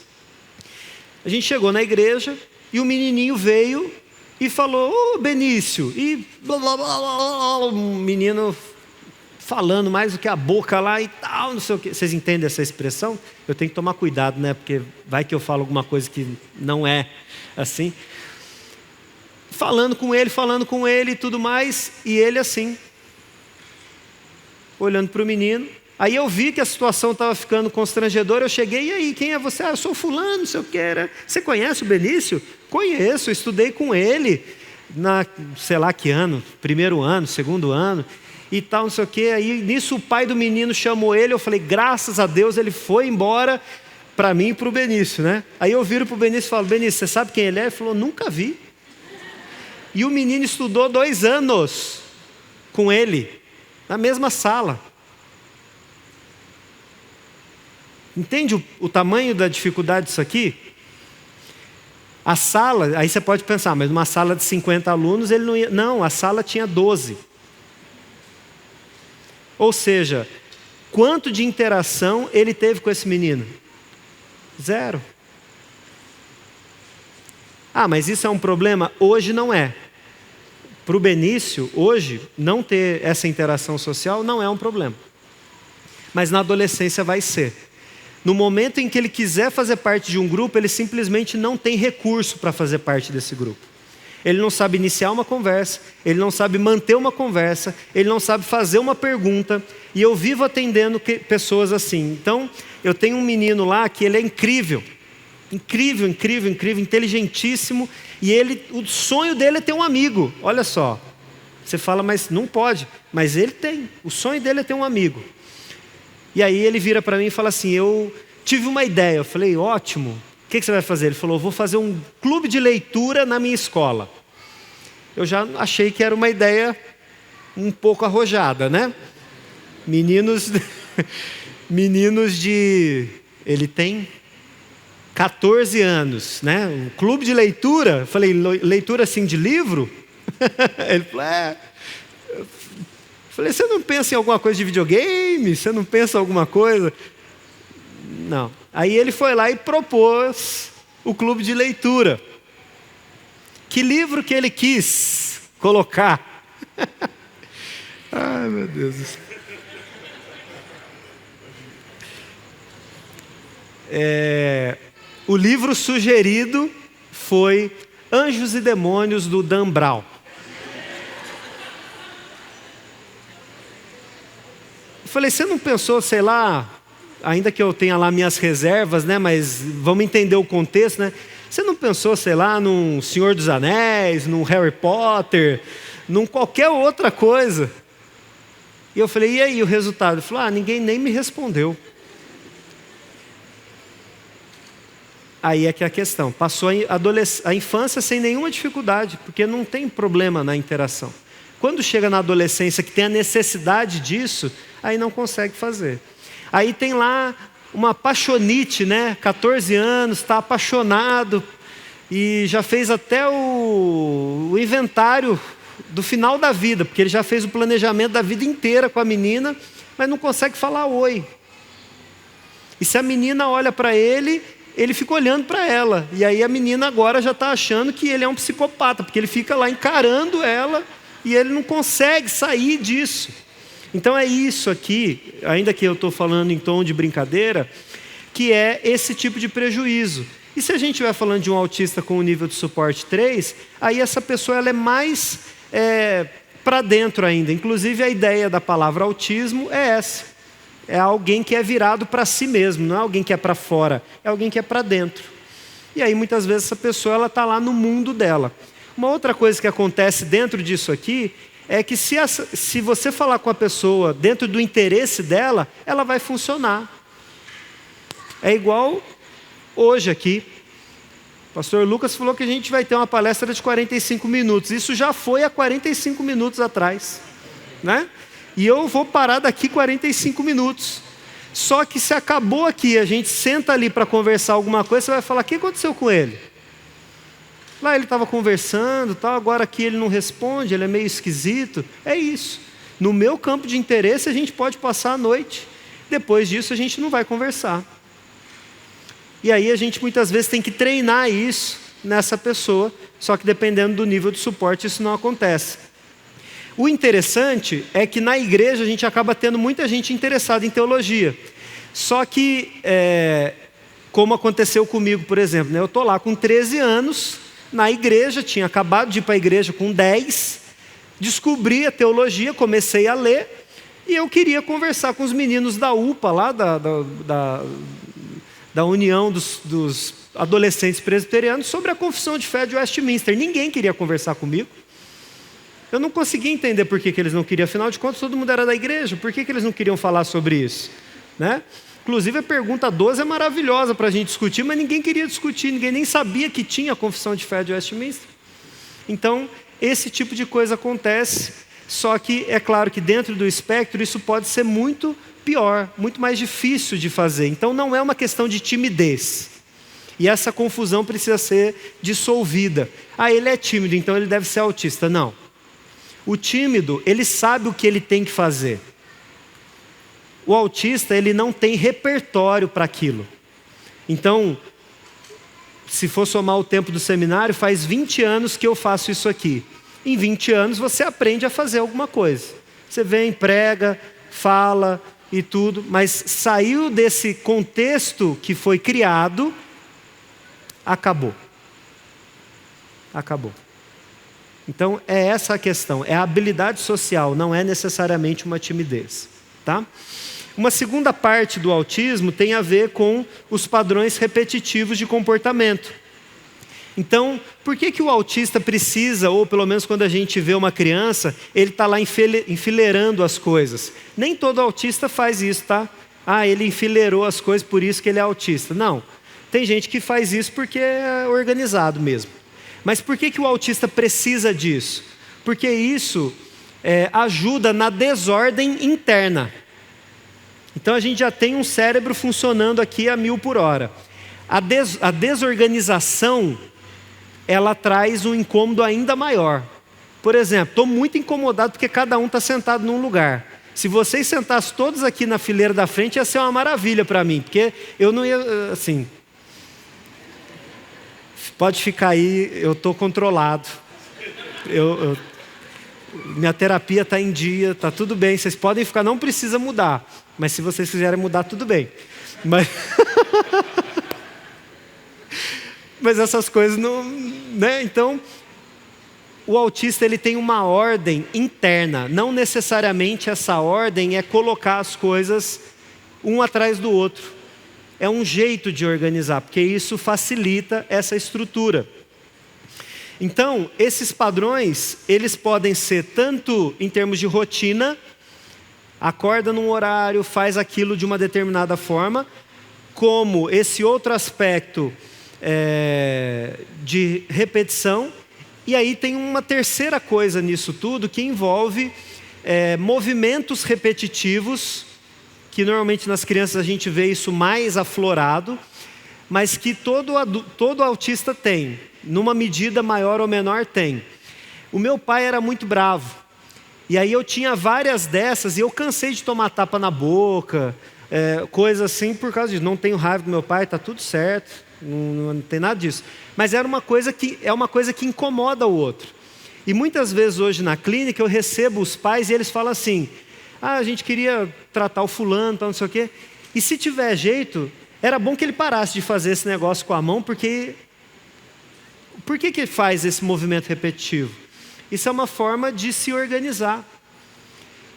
A gente chegou na igreja e o menininho veio e falou, ô Benício, e blá, blá, blá, blá, um menino falando mais do que a boca lá e tal, não sei o quê. Vocês entendem essa expressão? Eu tenho que tomar cuidado, né? Porque vai que eu falo alguma coisa que não é assim. Falando com ele e tudo mais, e ele assim, olhando para o menino. Aí eu vi que a situação estava ficando constrangedora, eu cheguei, e aí, quem é você? Eu sou fulano, não sei o que era. Você conhece o Benício? Conheço, estudei com ele, sei lá que ano, primeiro ano, segundo ano, e tal, não sei o que. Aí nisso o pai do menino chamou ele, eu falei, graças a Deus ele foi embora para mim e para o Benício, né? Aí eu viro para o Benício e falo, Benício, você sabe quem ele é? Ele falou, nunca vi. E o menino estudou 2 anos com ele, na mesma sala. Entende o tamanho da dificuldade disso aqui? A sala, aí você pode pensar, mas numa sala de 50 alunos ele não ia... Não, a sala tinha 12. Ou seja, quanto de interação ele teve com esse menino? 0. Ah, mas isso é um problema? Hoje não é. Para o Benício, hoje, não ter essa interação social não é um problema. Mas na adolescência vai ser. No momento em que ele quiser fazer parte de um grupo, ele simplesmente não tem recurso para fazer parte desse grupo. Ele não sabe iniciar uma conversa, ele não sabe manter uma conversa, ele não sabe fazer uma pergunta, e eu vivo atendendo pessoas assim. Então, eu tenho um menino lá que ele é incrível, inteligentíssimo, e o sonho dele é ter um amigo. Olha só, você fala, mas não pode, mas ele tem, o sonho dele é ter um amigo. E aí ele vira para mim e fala assim, eu tive uma ideia. Eu falei, ótimo, o que você vai fazer? Ele falou, vou fazer um clube de leitura na minha escola. Eu já achei que era uma ideia um pouco arrojada, né? Meninos de... Ele tem 14 anos, né? Um clube de leitura. Falei, leitura assim de livro? Ele falou, Falei, você não pensa em alguma coisa de videogame? Você não pensa em alguma coisa? Não. Aí ele foi lá e propôs o clube de leitura. Que livro que ele quis colocar? Ai, meu Deus do céu. O livro sugerido foi Anjos e Demônios, do Dan Brown. Eu falei, você não pensou, sei lá, ainda que eu tenha lá minhas reservas, né, mas vamos entender o contexto, né? Você não pensou, sei lá, num Senhor dos Anéis, num Harry Potter, num qualquer outra coisa? E eu falei, e aí o resultado? Ele falou, ninguém nem me respondeu. Aí é que é a questão. Passou a infância sem nenhuma dificuldade, porque não tem problema na interação. Quando chega na adolescência que tem a necessidade disso, aí não consegue fazer. Aí tem lá uma apaixonite, né? 14 anos, está apaixonado e já fez até o inventário do final da vida, porque ele já fez o planejamento da vida inteira com a menina, mas não consegue falar oi. E se a menina olha para ele, ele fica olhando para ela. E aí a menina agora já está achando que ele é um psicopata, porque ele fica lá encarando ela e ele não consegue sair disso. Então é isso aqui, ainda que eu estou falando em tom de brincadeira, que é esse tipo de prejuízo. E se a gente estiver falando de um autista com o nível de suporte 3, aí essa pessoa ela é mais para dentro ainda. Inclusive a ideia da palavra autismo é essa. É alguém que é virado para si mesmo, não é alguém que é para fora, é alguém que é para dentro. E aí muitas vezes essa pessoa está lá no mundo dela. Uma outra coisa que acontece dentro disso aqui é que se você falar com a pessoa dentro do interesse dela, ela vai funcionar. É igual hoje aqui. O pastor Lucas falou que a gente vai ter uma palestra de 45 minutos. Isso já foi há 45 minutos atrás, né? E eu vou parar daqui 45 minutos. Só que se acabou aqui, a gente senta ali para conversar alguma coisa, você vai falar, o que aconteceu com ele? Lá ele estava conversando, tal, agora aqui ele não responde, ele é meio esquisito. É isso. No meu campo de interesse a gente pode passar a noite. Depois disso a gente não vai conversar. E aí a gente muitas vezes tem que treinar isso nessa pessoa, só que dependendo do nível de suporte isso não acontece. O interessante é que na igreja a gente acaba tendo muita gente interessada em teologia. Só que, como aconteceu comigo, por exemplo, né, eu estou lá com 13 anos, na igreja, tinha acabado de ir para a igreja com 10, descobri a teologia, comecei a ler, e eu queria conversar com os meninos da UPA, lá da União dos Adolescentes Presbiterianos, sobre a Confissão de Fé de Westminster. Ninguém queria conversar comigo. Eu não conseguia entender por que eles não queriam, afinal de contas todo mundo era da igreja, por que eles não queriam falar sobre isso? Né? Inclusive a pergunta 12 é maravilhosa para a gente discutir, mas ninguém queria discutir, ninguém nem sabia que tinha a Confissão de Fé de Westminster. Então, esse tipo de coisa acontece, só que é claro que dentro do espectro isso pode ser muito pior, muito mais difícil de fazer. Então não é uma questão de timidez. E essa confusão precisa ser dissolvida. Ele é tímido, então ele deve ser autista. Não. O tímido, ele sabe o que ele tem que fazer. O autista, ele não tem repertório para aquilo. Então, se for somar o tempo do seminário, faz 20 anos que eu faço isso aqui. Em 20 anos você aprende a fazer alguma coisa. Você vem, prega, fala e tudo, mas saiu desse contexto que foi criado, acabou. Acabou. Então, é essa a questão. É a habilidade social, não é necessariamente uma timidez. Tá? Uma segunda parte do autismo tem a ver com os padrões repetitivos de comportamento. Então, por que o autista precisa, ou pelo menos quando a gente vê uma criança, ele está lá enfileirando as coisas? Nem todo autista faz isso, tá? Ele enfileirou as coisas, por isso que ele é autista. Não. Tem gente que faz isso porque é organizado mesmo. Mas por que o autista precisa disso? Porque isso ajuda na desordem interna. Então a gente já tem um cérebro funcionando aqui a 1000 por hora. A desorganização, ela traz um incômodo ainda maior. Por exemplo, estou muito incomodado porque cada um está sentado num lugar. Se vocês sentassem todos aqui na fileira da frente, ia ser uma maravilha para mim, porque eu não ia, assim... Pode ficar aí, eu estou controlado. Minha terapia está em dia, está tudo bem. Vocês podem ficar, não precisa mudar. Mas se vocês quiserem mudar, tudo bem. Mas essas coisas não... né? Então, o autista ele tem uma ordem interna. Não necessariamente essa ordem é colocar as coisas um atrás do outro. É um jeito de organizar, porque isso facilita essa estrutura. Então, esses padrões, eles podem ser tanto em termos de rotina, acorda num horário, faz aquilo de uma determinada forma, como esse outro aspecto de repetição. E aí tem uma terceira coisa nisso tudo, que envolve movimentos repetitivos, que normalmente nas crianças a gente vê isso mais aflorado, mas que todo autista tem, numa medida maior ou menor tem. O meu pai era muito bravo, e aí eu tinha várias dessas, e eu cansei de tomar tapa na boca, coisa assim, por causa disso. Não tenho raiva do meu pai, está tudo certo, não tem nada disso. Mas é uma coisa que incomoda o outro. E muitas vezes hoje na clínica eu recebo os pais e eles falam assim: a gente queria tratar o fulano, tal, não sei o quê. E se tiver jeito, era bom que ele parasse de fazer esse negócio com a mão, porque... Por que ele faz esse movimento repetitivo? Isso é uma forma de se organizar.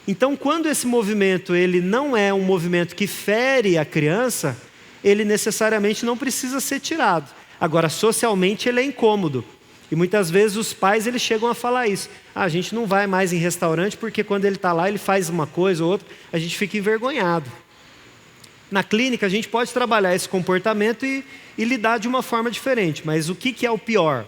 Então, quando esse movimento ele não é um movimento que fere a criança, ele necessariamente não precisa ser tirado. Agora, socialmente, ele é incômodo. E muitas vezes os pais eles chegam a falar isso. A gente não vai mais em restaurante porque quando ele está lá, ele faz uma coisa ou outra, a gente fica envergonhado. Na clínica, a gente pode trabalhar esse comportamento e lidar de uma forma diferente. Mas o que é o pior?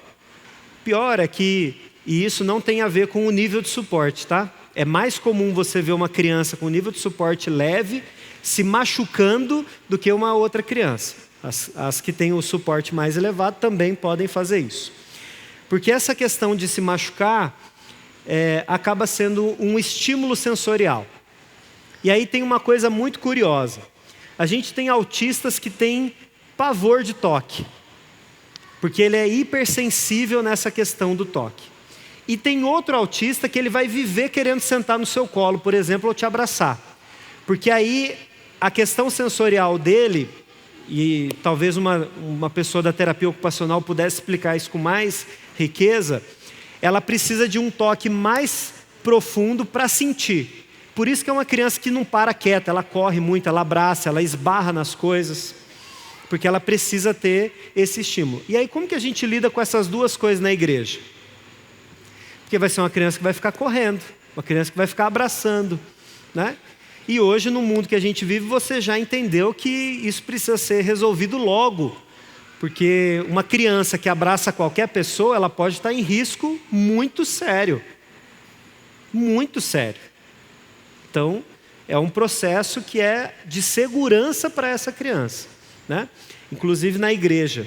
O pior é que, e isso não tem a ver com o nível de suporte, tá? É mais comum você ver uma criança com nível de suporte leve se machucando do que uma outra criança. As que têm o suporte mais elevado também podem fazer isso. Porque essa questão de se machucar acaba sendo um estímulo sensorial. E aí tem uma coisa muito curiosa. A gente tem autistas que têm pavor de toque, porque ele é hipersensível nessa questão do toque. E tem outro autista que ele vai viver querendo sentar no seu colo, por exemplo, ou te abraçar. Porque aí a questão sensorial dele, e talvez uma pessoa da terapia ocupacional pudesse explicar isso com mais riqueza, ela precisa de um toque mais profundo para sentir. Por isso que é uma criança que não para quieta, ela corre muito, ela abraça, ela esbarra nas coisas, porque ela precisa ter esse estímulo. E aí como que a gente lida com essas duas coisas na igreja? Porque vai ser uma criança que vai ficar correndo, uma criança que vai ficar abraçando, né? E hoje no mundo que a gente vive, você já entendeu que isso precisa ser resolvido logo, porque uma criança que abraça qualquer pessoa, ela pode estar em risco muito sério. Muito sério. Então, é um processo que é de segurança para essa criança, né? Inclusive na igreja.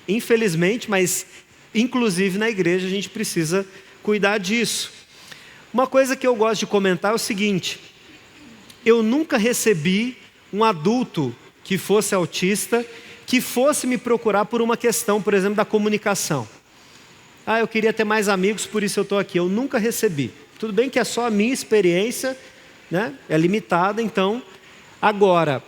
Infelizmente, mas inclusive na igreja a gente precisa cuidar disso. Uma coisa que eu gosto de comentar é o seguinte: eu nunca recebi um adulto que fosse autista, que fosse me procurar por uma questão, por exemplo, da comunicação. Eu queria ter mais amigos, por isso eu estou aqui. Eu nunca recebi. Tudo bem que é só a minha experiência, né? É limitada, então. Agora,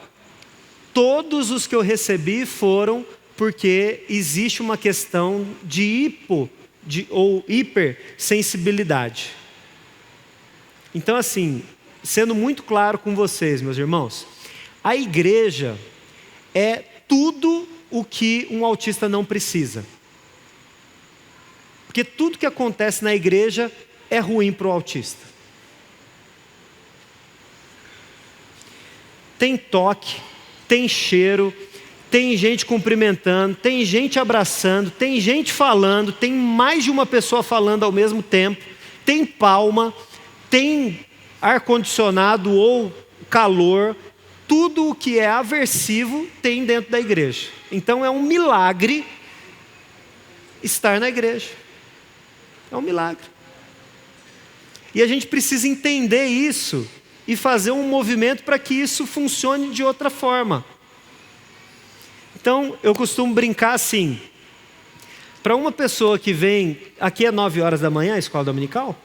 todos os que eu recebi foram porque existe uma questão de ou hipersensibilidade. Então, assim, sendo muito claro com vocês, meus irmãos, a igreja é tudo o que um autista não precisa. Porque tudo que acontece na igreja é ruim para o autista. Tem toque, tem cheiro, tem gente cumprimentando, tem gente abraçando, tem gente falando, tem mais de uma pessoa falando ao mesmo tempo, tem palma, tem ar-condicionado ou calor, tudo o que é aversivo tem dentro da igreja. Então é um milagre estar na igreja. É um milagre. E a gente precisa entender isso e fazer um movimento para que isso funcione de outra forma. Então, eu costumo brincar assim. Para uma pessoa que vem... Aqui é 9 horas da manhã, a escola dominical?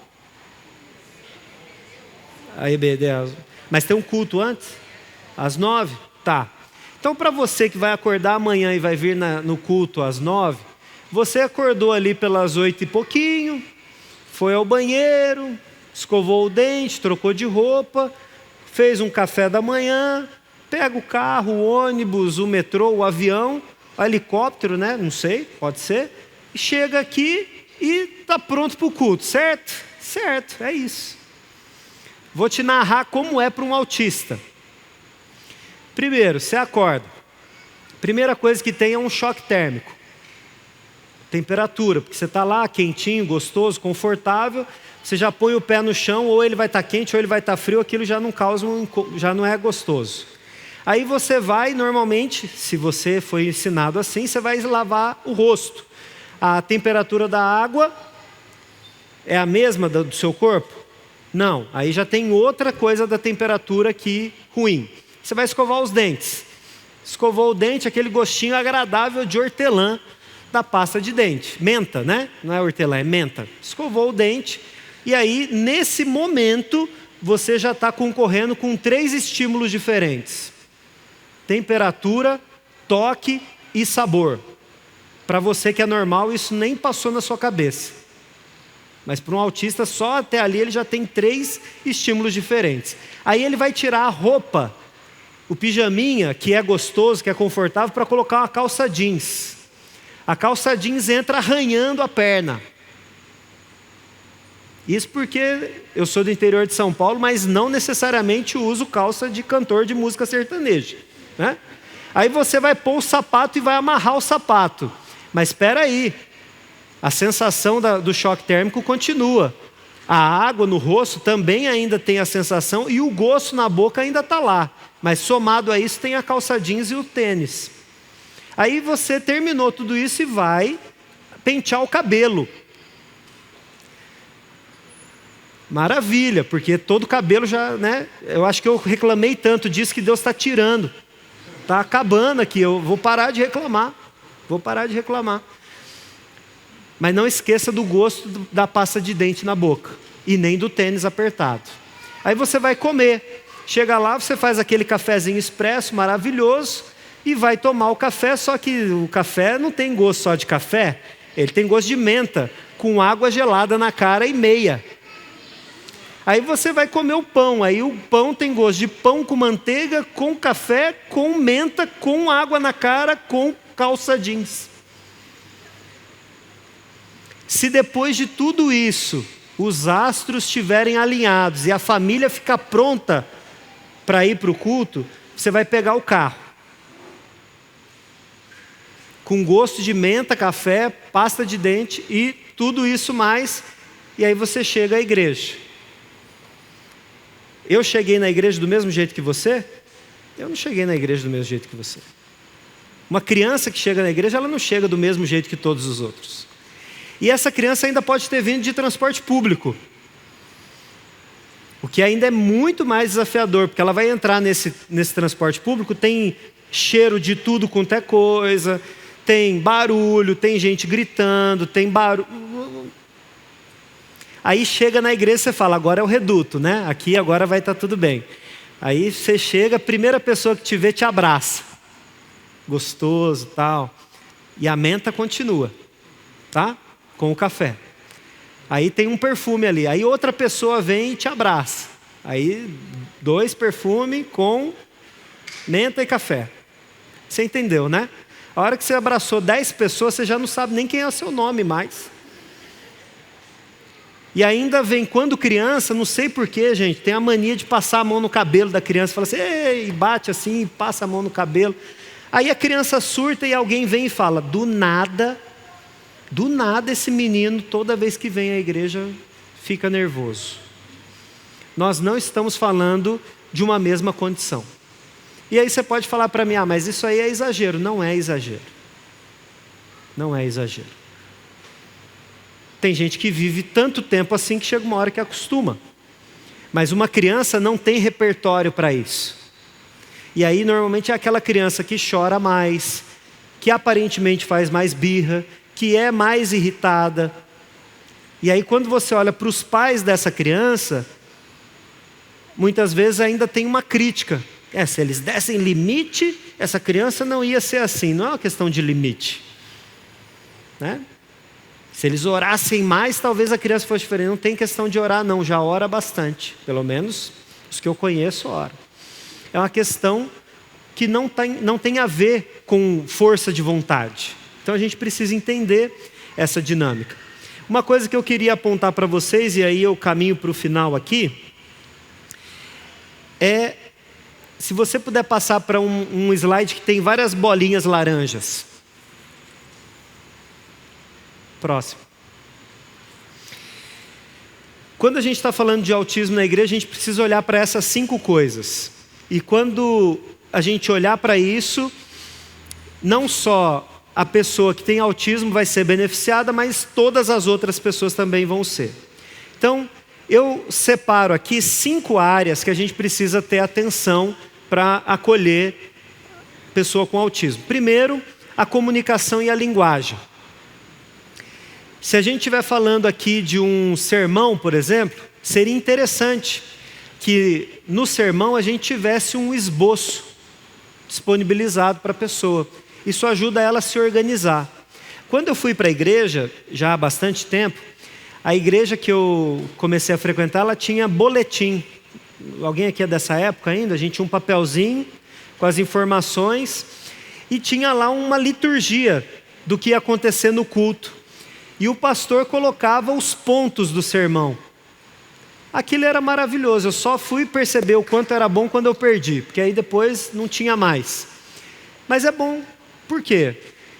A EBD, mas tem um culto antes? Às 9? Tá. Então, para você que vai acordar amanhã e vai vir no culto às 9, você acordou ali pelas 8 e pouquinho, foi ao banheiro, escovou o dente, trocou de roupa, fez um café da manhã, pega o carro, o ônibus, o metrô, o avião, o helicóptero, né? Não sei, pode ser, e chega aqui e está pronto para o culto, certo? Certo, é isso. Vou te narrar como é para um autista. Primeiro, você acorda. Primeira coisa que tem é um choque térmico. Temperatura, porque você está lá quentinho, gostoso, confortável, você já põe o pé no chão, ou ele vai estar quente ou ele vai estar frio, aquilo já não causa, já não é gostoso. Aí você vai, normalmente, se você foi ensinado assim, você vai lavar o rosto. A temperatura da água é a mesma do seu corpo? Não, aí já tem outra coisa da temperatura aqui ruim. Você vai escovar os dentes. Escovou o dente, aquele gostinho agradável de hortelã da pasta de dente. Menta, né? Não é hortelã, é menta. Escovou o dente. E aí, nesse momento, você já está concorrendo com 3 estímulos diferentes. Temperatura, toque e sabor. Para você que é normal, isso nem passou na sua cabeça. Mas para um autista, só até ali ele já tem 3 estímulos diferentes. Aí ele vai tirar a roupa, o pijaminha, que é gostoso, que é confortável, para colocar uma calça jeans. A calça jeans entra arranhando a perna. Isso porque eu sou do interior de São Paulo, mas não necessariamente uso calça de cantor de música sertaneja, né? Aí você vai pôr o sapato e vai amarrar o sapato. Mas espera aí, a sensação do choque térmico continua. A água no rosto também ainda tem a sensação e o gosto na boca ainda está lá. Mas somado a isso tem a calça jeans e o tênis. Aí você terminou tudo isso e vai pentear o cabelo. Maravilha, porque todo o cabelo já, né? Eu acho que eu reclamei tanto disso que Deus está tirando. Está acabando aqui, eu vou parar de reclamar. Vou parar de reclamar. Mas não esqueça do gosto da pasta de dente na boca. E nem do tênis apertado. Aí você vai comer. Chega lá, você faz aquele cafezinho expresso maravilhoso e vai tomar o café, só que o café não tem gosto só de café, ele tem gosto de menta, com água gelada na cara e meia. Aí você vai comer o pão, aí o pão tem gosto de pão com manteiga, com café, com menta, com água na cara, com calça jeans. Se depois de tudo isso, os astros estiverem alinhados e a família ficar pronta para ir para o culto, você vai pegar o carro. Com gosto de menta, café, pasta de dente e tudo isso mais, e aí você chega à igreja. Eu cheguei na igreja do mesmo jeito que você? Eu não cheguei na igreja do mesmo jeito que você. Uma criança que chega na igreja, ela não chega do mesmo jeito que todos os outros. E essa criança ainda pode ter vindo de transporte público. O que ainda é muito mais desafiador, porque ela vai entrar nesse transporte público, tem cheiro de tudo quanto é coisa, tem barulho, tem gente gritando, tem barulho. Aí chega na igreja e você fala, agora é o reduto, né? Aqui agora vai estar tudo bem. Aí você chega, a primeira pessoa que te vê te abraça. Gostoso, tal. E a menta continua, tá? Com o café. Aí tem um perfume ali. Aí outra pessoa vem e te abraça. Aí 2 perfumes com menta e café. Você entendeu, né? A hora que você abraçou 10 pessoas, você já não sabe nem quem é o seu nome mais. E ainda vem, quando criança, não sei porquê, gente, tem a mania de passar a mão no cabelo da criança. Fala assim, ei, bate assim, passa a mão no cabelo. Aí a criança surta e alguém vem e fala, do nada esse menino, toda vez que vem à igreja, fica nervoso. nós não estamos falando de uma mesma condição. E aí você pode falar para mim, mas isso aí é exagero. Não é exagero. Não é exagero. Tem gente que vive tanto tempo assim que chega uma hora que acostuma. Mas uma criança não tem repertório para isso. E aí normalmente é aquela criança que chora mais, que aparentemente faz mais birra, que é mais irritada. E aí quando você olha para os pais dessa criança, muitas vezes ainda tem uma crítica. Se eles dessem limite, essa criança não ia ser assim. Não é uma questão de limite, né? Se eles orassem mais, talvez a criança fosse diferente. Não tem questão de orar não, já ora bastante. Pelo menos os que eu conheço oram. É uma questão que não tem a ver com força de vontade. Então a gente precisa entender essa dinâmica. Uma coisa que eu queria apontar para vocês, e aí eu caminho para o final aqui, se você puder passar para um slide que tem várias bolinhas laranjas. Próximo. Quando a gente está falando de autismo na igreja, a gente precisa olhar para essas 5 coisas. E quando a gente olhar para isso, não só a pessoa que tem autismo vai ser beneficiada, mas todas as outras pessoas também vão ser. Então, eu separo aqui 5 áreas que a gente precisa ter atenção para acolher pessoa com autismo. Primeiro, a comunicação e a linguagem. Se a gente estiver falando aqui de um sermão, por exemplo, seria interessante que no sermão a gente tivesse um esboço disponibilizado para a pessoa. Isso ajuda ela a se organizar. Quando eu fui para a igreja, já há bastante tempo, a igreja que eu comecei a frequentar, ela tinha boletim. Alguém aqui é dessa época ainda? A gente tinha um papelzinho com as informações e tinha lá uma liturgia do que ia acontecer no culto. E o pastor colocava os pontos do sermão. Aquilo era maravilhoso. Eu só fui perceber o quanto era bom quando eu perdi, porque aí depois não tinha mais. Mas é bom. Por quê?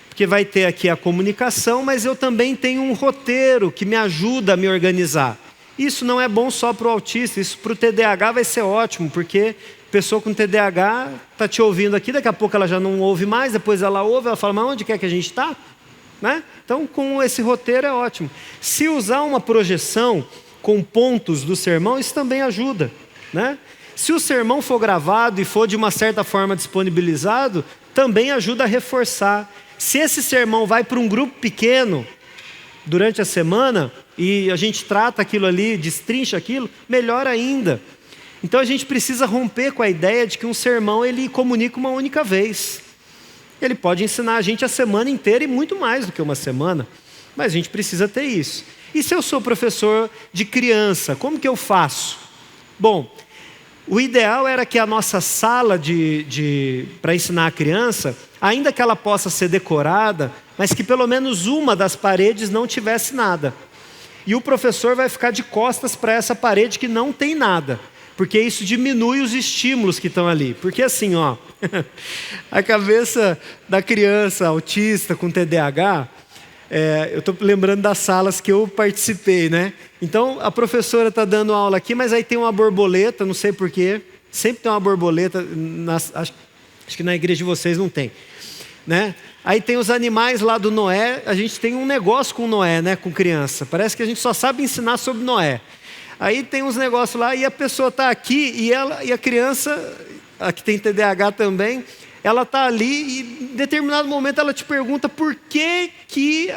Porque vai ter aqui a comunicação, mas eu também tenho um roteiro que me ajuda a me organizar. Isso não é bom só para o autista, isso para o TDAH vai ser ótimo, porque a pessoa com TDAH está te ouvindo aqui, daqui a pouco ela já não ouve mais, depois ela ouve, ela fala, mas onde quer que a gente está? Né? Então, com esse roteiro é ótimo. Se usar uma projeção com pontos do sermão, isso também ajuda, né? Se o sermão for gravado e for de uma certa forma disponibilizado, também ajuda a reforçar. Se esse sermão vai para um grupo pequeno durante a semana e a gente trata aquilo ali, destrincha aquilo, melhor ainda. Então a gente precisa romper com a ideia de que um sermão ele comunica uma única vez. Ele pode ensinar a gente a semana inteira e muito mais do que uma semana, mas a gente precisa ter isso. E se eu sou professor de criança, como que eu faço? Bom, o ideal era que a nossa sala para ensinar a criança, ainda que ela possa ser decorada, mas que pelo menos uma das paredes não tivesse nada. E o professor vai ficar de costas para essa parede que não tem nada, porque isso diminui os estímulos que estão ali. Porque assim, a cabeça da criança autista com TDAH, eu estou lembrando das salas que eu participei, né? Então, a professora está dando aula aqui, mas aí tem uma borboleta, não sei porquê, sempre tem uma borboleta, acho que na igreja de vocês não tem, né? Aí tem os animais lá do Noé, a gente tem um negócio com Noé, né? Com criança, parece que a gente só sabe ensinar sobre Noé. Aí tem uns negócios lá e a pessoa está aqui e a criança, a que tem TDAH também, ela está ali e em determinado momento ela te pergunta por que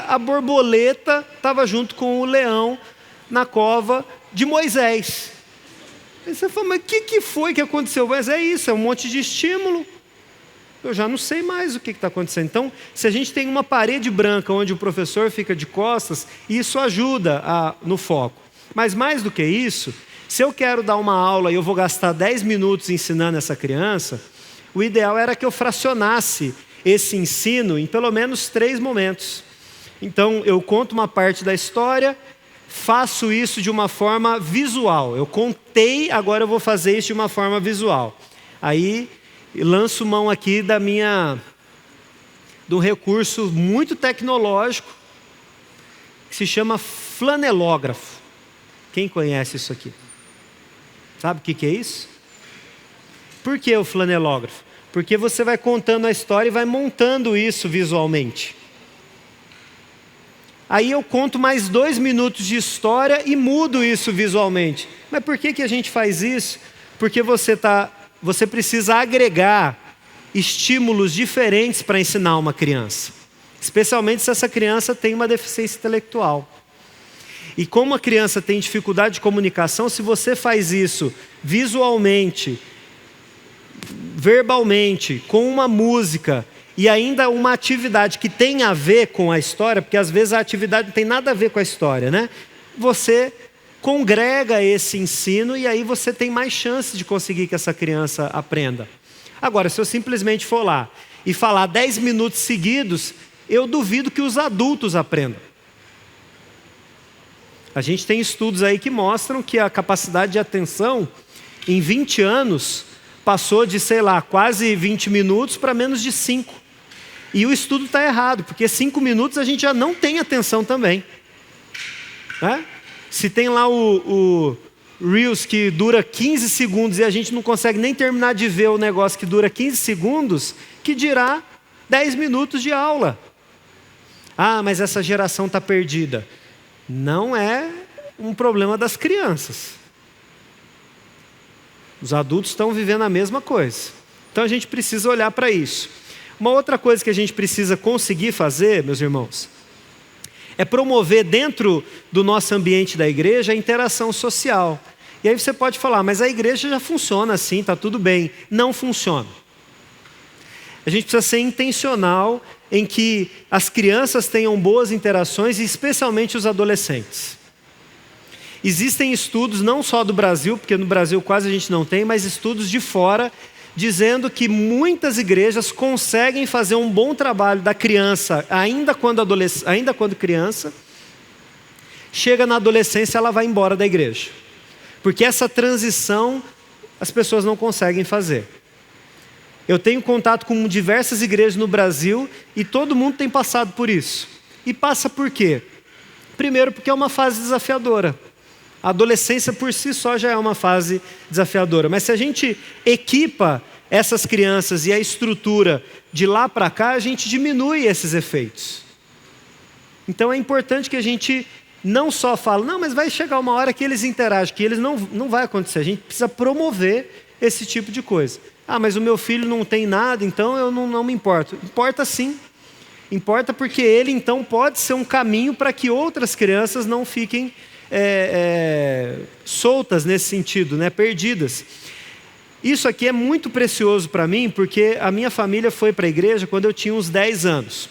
a borboleta estava junto com o leão na cova de Moisés. Aí você fala, mas o que foi que aconteceu? Mas é isso, é um monte de estímulo. Eu já não sei mais o que está acontecendo. Então, se a gente tem uma parede branca onde o professor fica de costas, isso ajuda no foco. Mas mais do que isso, se eu quero dar uma aula e eu vou gastar 10 minutos ensinando essa criança, o ideal era que eu fracionasse esse ensino em pelo menos 3 momentos. Então, eu conto uma parte da história, faço isso de uma forma visual. Eu contei, agora eu vou fazer isso de uma forma visual. Aí, lanço mão aqui de um recurso muito tecnológico, que se chama flanelógrafo. Quem conhece isso aqui? Sabe o que é isso? Por que o flanelógrafo? Porque você vai contando a história e vai montando isso visualmente. Aí eu conto mais 2 minutos de história e mudo isso visualmente. Mas por que a gente faz isso? Porque você precisa agregar estímulos diferentes para ensinar uma criança. Especialmente se essa criança tem uma deficiência intelectual. E como a criança tem dificuldade de comunicação, se você faz isso visualmente, verbalmente, com uma música e ainda uma atividade que tem a ver com a história, porque às vezes a atividade não tem nada a ver com a história, né? Você congrega esse ensino e aí você tem mais chance de conseguir que essa criança aprenda. Agora, se eu simplesmente for lá e falar 10 minutos seguidos, eu duvido que os adultos aprendam. A gente tem estudos aí que mostram que a capacidade de atenção em 20 anos passou de, quase 20 minutos para menos de 5. E o estudo está errado, porque 5 minutos a gente já não tem atenção também. Né? Se tem lá o Reels que dura 15 segundos e a gente não consegue nem terminar de ver o negócio que dura 15 segundos, que dirá 10 minutos de aula. Ah, mas essa geração está perdida. Não é um problema das crianças. Os adultos estão vivendo a mesma coisa. Então a gente precisa olhar para isso. Uma outra coisa que a gente precisa conseguir fazer, meus irmãos, é promover dentro do nosso ambiente da igreja a interação social. E aí você pode falar, mas a igreja já funciona assim, está tudo bem. Não funciona. A gente precisa ser intencional em que as crianças tenham boas interações, e especialmente os adolescentes. Existem estudos, não só do Brasil, porque no Brasil quase a gente não tem, mas estudos de fora, dizendo que muitas igrejas conseguem fazer um bom trabalho da criança, ainda quando criança, chega na adolescência, ela vai embora da igreja. Porque essa transição as pessoas não conseguem fazer. Eu tenho contato com diversas igrejas no Brasil e todo mundo tem passado por isso. E passa por quê? Primeiro, porque é uma fase desafiadora. A adolescência por si só já é uma fase desafiadora. Mas se a gente equipa essas crianças e a estrutura de lá para cá, a gente diminui esses efeitos. Então é importante que a gente não só fale, não, mas vai chegar uma hora que eles interagem, que eles não vai acontecer. A gente precisa promover esse tipo de coisa. Ah, mas o meu filho não tem nada, então eu não me importo. Importa sim. Importa porque ele então pode ser um caminho para que outras crianças não fiquem soltas nesse sentido, né? Perdidas. Isso aqui é muito precioso para mim, porque a minha família foi para a igreja quando eu tinha uns 10 anos.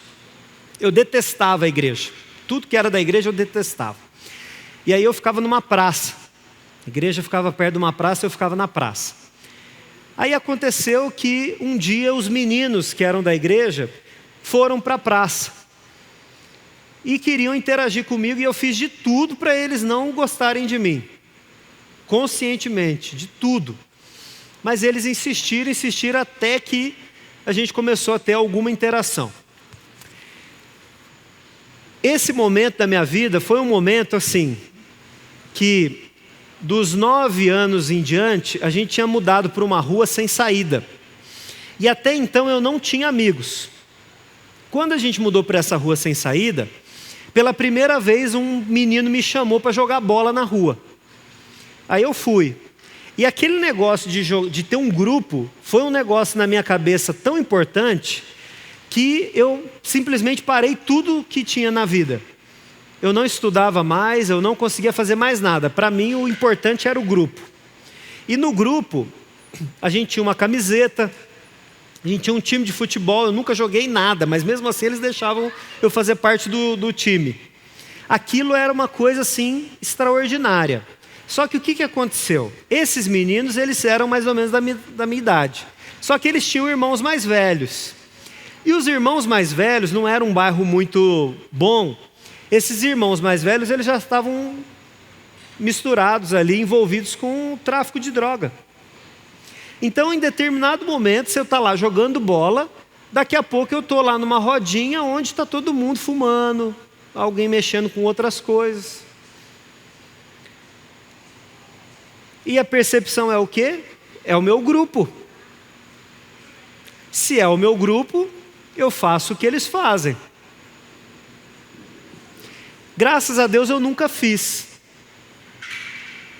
Eu detestava a igreja. Tudo que era da igreja eu detestava. E aí eu ficava numa praça. A igreja ficava perto de uma praça, eu ficava na praça. Aí aconteceu que um dia os meninos que eram da igreja foram para a praça e queriam interagir comigo, e eu fiz de tudo para eles não gostarem de mim, conscientemente, de tudo. Mas eles insistiram até que a gente começou a ter alguma interação. Esse momento da minha vida foi um momento assim, que dos 9 anos em diante, a gente tinha mudado para uma rua sem saída. E até então eu não tinha amigos. Quando a gente mudou para essa rua sem saída, pela primeira vez um menino me chamou para jogar bola na rua. Aí eu fui. E aquele negócio de ter um grupo, foi um negócio na minha cabeça tão importante, que eu simplesmente parei tudo que tinha na vida. Eu não estudava mais, eu não conseguia fazer mais nada. Para mim, o importante era o grupo. E no grupo, a gente tinha uma camiseta, a gente tinha um time de futebol. Eu nunca joguei nada, mas mesmo assim eles deixavam eu fazer parte do time. Aquilo era uma coisa assim extraordinária. Só que o que aconteceu? Esses meninos, eles eram mais ou menos da minha idade. Só que eles tinham irmãos mais velhos. E os irmãos mais velhos não era um bairro muito bom. Esses irmãos mais velhos, eles já estavam misturados ali, envolvidos com o tráfico de droga. Então, em determinado momento, se eu estou lá jogando bola, daqui a pouco eu estou lá numa rodinha onde está todo mundo fumando, alguém mexendo com outras coisas. E a percepção é o quê? É o meu grupo. Se é o meu grupo, eu faço o que eles fazem. Graças a Deus eu nunca fiz.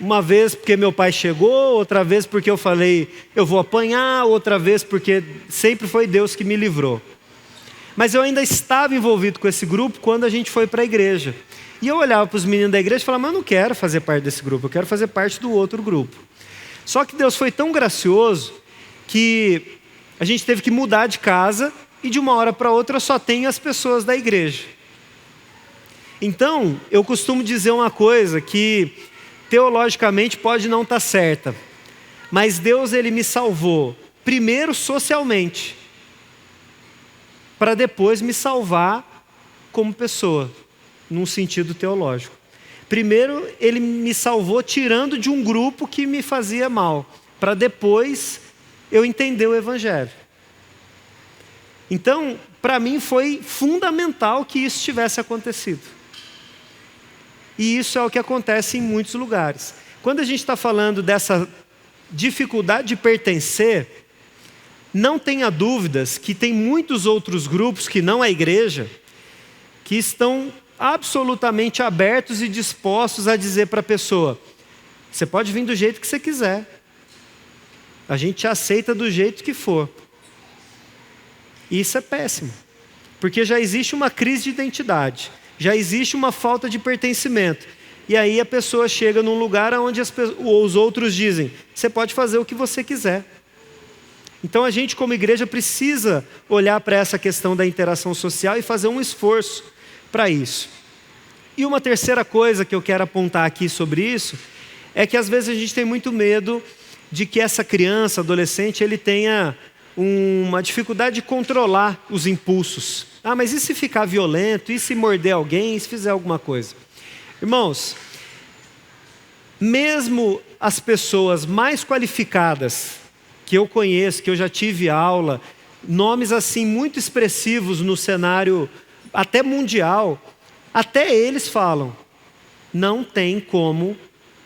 Uma vez porque meu pai chegou, outra vez porque eu falei, eu vou apanhar, outra vez porque sempre foi Deus que me livrou. Mas eu ainda estava envolvido com esse grupo quando a gente foi para a igreja. E eu olhava para os meninos da igreja e falava, mas eu não quero fazer parte desse grupo, eu quero fazer parte do outro grupo. Só que Deus foi tão gracioso que a gente teve que mudar de casa e de uma hora para outra só tem as pessoas da igreja. Então, eu costumo dizer uma coisa que teologicamente pode não estar certa, mas Deus ele me salvou primeiro socialmente, para depois me salvar como pessoa, num sentido teológico. Primeiro ele me salvou tirando de um grupo que me fazia mal, para depois eu entender o evangelho. Então, para mim foi fundamental que isso tivesse acontecido. E isso é o que acontece em muitos lugares. Quando a gente está falando dessa dificuldade de pertencer, não tenha dúvidas que tem muitos outros grupos que não a igreja, que estão absolutamente abertos e dispostos a dizer para a pessoa, você pode vir do jeito que você quiser. A gente te aceita do jeito que for. E isso é péssimo, porque já existe uma crise de identidade. Já existe uma falta de pertencimento. E aí a pessoa chega num lugar onde os outros dizem, você pode fazer o que você quiser. Então a gente como igreja precisa olhar para essa questão da interação social e fazer um esforço para isso. E uma terceira coisa que eu quero apontar aqui sobre isso, é que às vezes a gente tem muito medo de que essa criança, adolescente, ele tenha uma dificuldade de controlar os impulsos. Ah, mas e se ficar violento? E se morder alguém? E se fizer alguma coisa? Irmãos, mesmo as pessoas mais qualificadas que eu conheço, que eu já tive aula, nomes assim muito expressivos no cenário até mundial, até eles falam, não tem como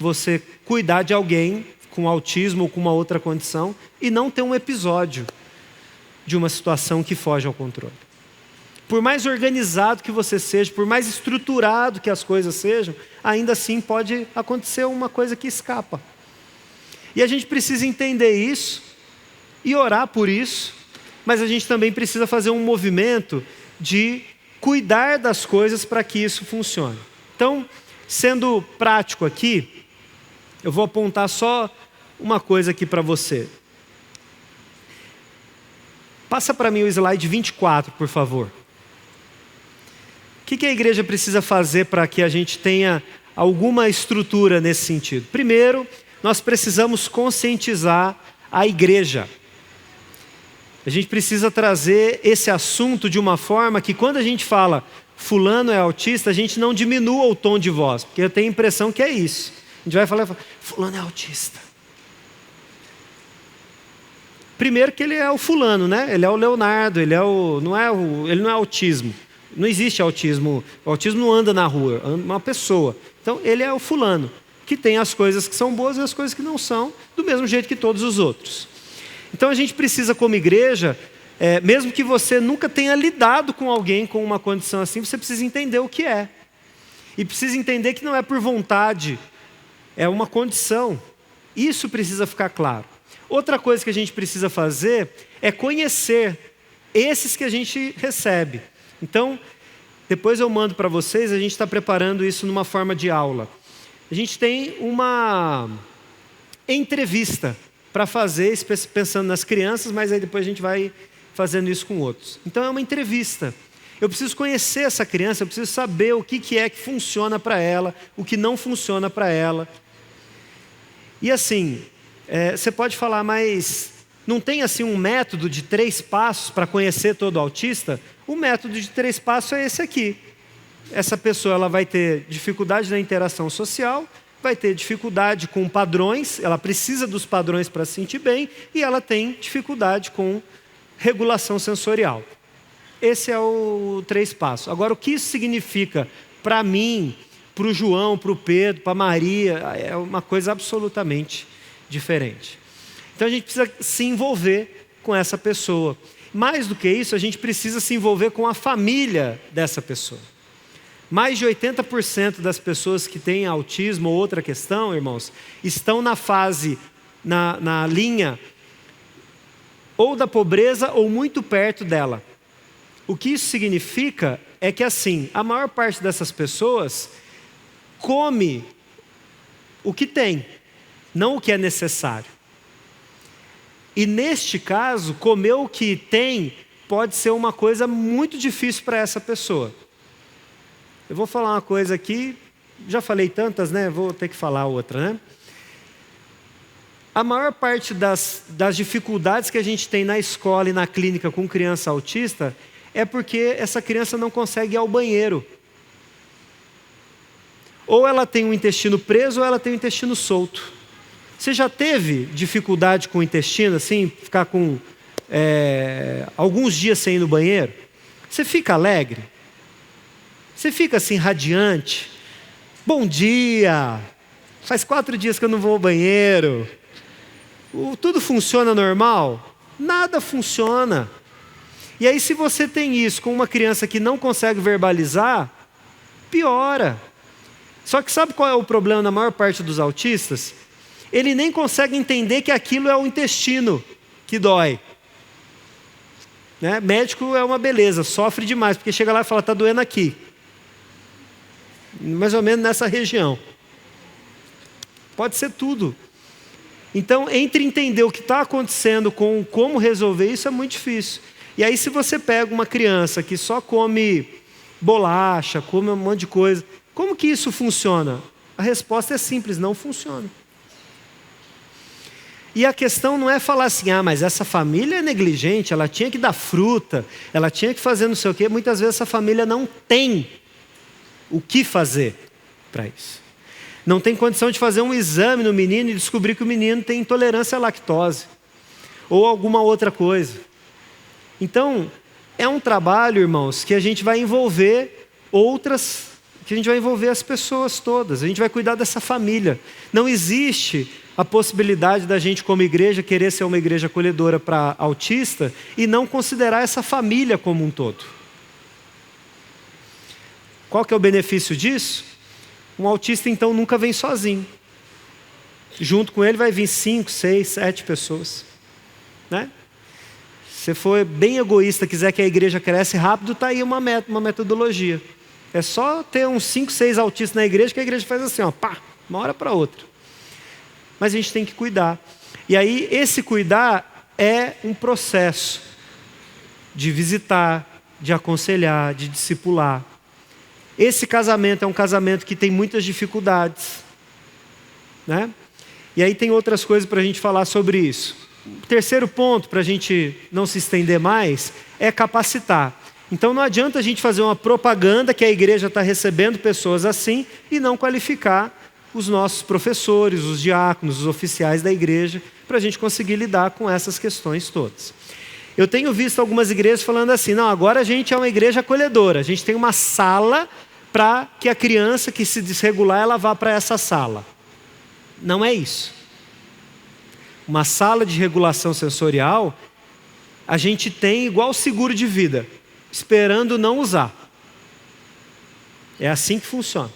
você cuidar de alguém com autismo ou com uma outra condição e não ter um episódio de uma situação que foge ao controle. Por mais organizado que você seja, por mais estruturado que as coisas sejam, ainda assim pode acontecer uma coisa que escapa. E a gente precisa entender isso e orar por isso, mas a gente também precisa fazer um movimento de cuidar das coisas para que isso funcione. Então, sendo prático aqui, eu vou apontar só uma coisa aqui para você. Passa para mim o slide 24, por favor. O que a igreja precisa fazer para que a gente tenha alguma estrutura nesse sentido? Primeiro, nós precisamos conscientizar a igreja. A gente precisa trazer esse assunto de uma forma que quando a gente fala fulano é autista, a gente não diminua o tom de voz, porque eu tenho a impressão que é isso. A gente vai falar, fulano é autista. Primeiro que ele é o fulano, né? Ele é o Leonardo, ele não é autismo. Não existe autismo. O autismo não anda na rua, anda uma pessoa. Então ele é o fulano, que tem as coisas que são boas e as coisas que não são, do mesmo jeito que todos os outros. Então a gente precisa como igreja, mesmo que você nunca tenha lidado com alguém com uma condição assim, você precisa entender o que é. E precisa entender que não é por vontade, é uma condição. Isso precisa ficar claro. Outra coisa que a gente precisa fazer é conhecer esses que a gente recebe. Então, depois eu mando para vocês, a gente está preparando isso numa forma de aula. A gente tem uma entrevista para fazer, pensando nas crianças, mas aí depois a gente vai fazendo isso com outros. Então é uma entrevista. Eu preciso conhecer essa criança, eu preciso saber o que é que funciona para ela, o que não funciona para ela. E assim, você pode falar, mas não tem assim um método de 3 passos para conhecer todo autista? O método de 3 passos é esse aqui. Essa pessoa ela vai ter dificuldade na interação social, vai ter dificuldade com padrões, ela precisa dos padrões para se sentir bem, e ela tem dificuldade com regulação sensorial. Esse é o 3 passos. Agora, o que isso significa para mim, para o João, para o Pedro, para a Maria, é uma coisa absolutamente diferente. Então a gente precisa se envolver com essa pessoa. Mais do que isso, a gente precisa se envolver com a família dessa pessoa. Mais de 80% das pessoas que têm autismo ou outra questão, irmãos, estão na fase, na linha ou da pobreza ou muito perto dela. O que isso significa é que, assim, a maior parte dessas pessoas come o que tem, não o que é necessário. E neste caso, comer o que tem pode ser uma coisa muito difícil para essa pessoa. Eu vou falar uma coisa aqui, já falei tantas, né? Vou ter que falar outra, né? A maior parte das dificuldades que a gente tem na escola e na clínica com criança autista é porque essa criança não consegue ir ao banheiro. Ou ela tem um intestino preso ou ela tem um intestino solto. Você já teve dificuldade com o intestino, assim, ficar com alguns dias sem ir no banheiro? Você fica alegre? Você fica assim radiante? Bom dia! Faz 4 dias que eu não vou ao banheiro. Tudo funciona normal? Nada funciona. E aí, se você tem isso com uma criança que não consegue verbalizar, piora. Só que sabe qual é o problema na maior parte dos autistas? Ele nem consegue entender que aquilo é o intestino que dói. Né? Médico é uma beleza, sofre demais, porque chega lá e fala, está doendo aqui. Mais ou menos nessa região. Pode ser tudo. Então, entre entender o que está acontecendo com como resolver isso é muito difícil. E aí, se você pega uma criança que só come bolacha, come um monte de coisa, como que isso funciona? A resposta é simples, não funciona. E a questão não é falar assim, mas essa família é negligente, ela tinha que dar fruta, ela tinha que fazer não sei o quê. Muitas vezes essa família não tem o que fazer para isso. Não tem condição de fazer um exame no menino e descobrir que o menino tem intolerância à lactose. Ou alguma outra coisa. Então, é um trabalho, irmãos, que a gente vai envolver que a gente vai envolver as pessoas todas. A gente vai cuidar dessa família. Não existe a possibilidade da gente, como igreja, querer ser uma igreja acolhedora para autista e não considerar essa família como um todo. Qual que é o benefício disso? Um autista, então, nunca vem sozinho. Junto com ele vai vir 5, 6, 7 pessoas. Né? Se você for bem egoísta, quiser que a igreja cresça rápido, está aí uma metodologia. É só ter uns 5, 6 autistas na igreja, que a igreja faz assim, uma hora para outra. Mas a gente tem que cuidar. E aí, esse cuidar é um processo de visitar, de aconselhar, de discipular. Esse casamento é um casamento que tem muitas dificuldades. Né? E aí tem outras coisas para a gente falar sobre isso. O terceiro ponto, para a gente não se estender mais, é capacitar. Então não adianta a gente fazer uma propaganda que a igreja está recebendo pessoas assim e não qualificar os nossos professores, os diáconos, os oficiais da igreja, para a gente conseguir lidar com essas questões todas. Eu tenho visto algumas igrejas falando assim, não, agora a gente é uma igreja acolhedora, a gente tem uma sala para que a criança que se desregular, ela vá para essa sala. Não é isso. Uma sala de regulação sensorial, a gente tem igual seguro de vida, esperando não usar. É assim que funciona.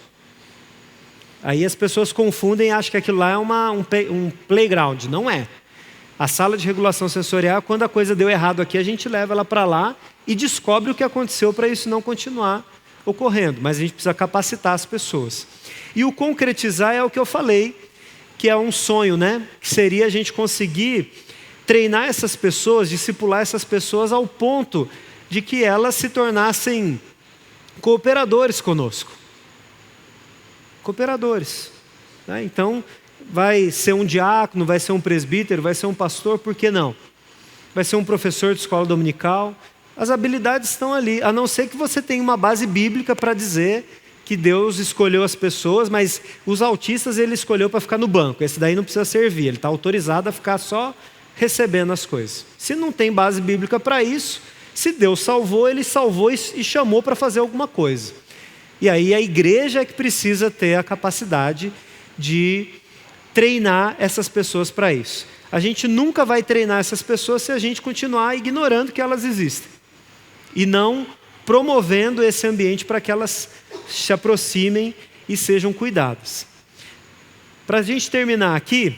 Aí as pessoas confundem e acham que aquilo lá é um playground. Não é. A sala de regulação sensorial, quando a coisa deu errado aqui, a gente leva ela para lá e descobre o que aconteceu para isso não continuar ocorrendo. Mas a gente precisa capacitar as pessoas. E o concretizar é o que eu falei, que é um sonho, né? Que seria a gente conseguir treinar essas pessoas, discipular essas pessoas ao ponto de que elas se tornassem cooperadores conosco. Cooperadores. Né? Então, vai ser um diácono, vai ser um presbítero, vai ser um pastor, por que não? Vai ser um professor de escola dominical. As habilidades estão ali, a não ser que você tenha uma base bíblica para dizer que Deus escolheu as pessoas, mas os autistas ele escolheu para ficar no banco. Esse daí não precisa servir, ele está autorizado a ficar só recebendo as coisas. Se não tem base bíblica para isso, se Deus salvou, ele salvou e chamou para fazer alguma coisa. E aí a igreja é que precisa ter a capacidade de treinar essas pessoas para isso. A gente nunca vai treinar essas pessoas se a gente continuar ignorando que elas existem e não promovendo esse ambiente para que elas se aproximem e sejam cuidadas. Para a gente terminar aqui,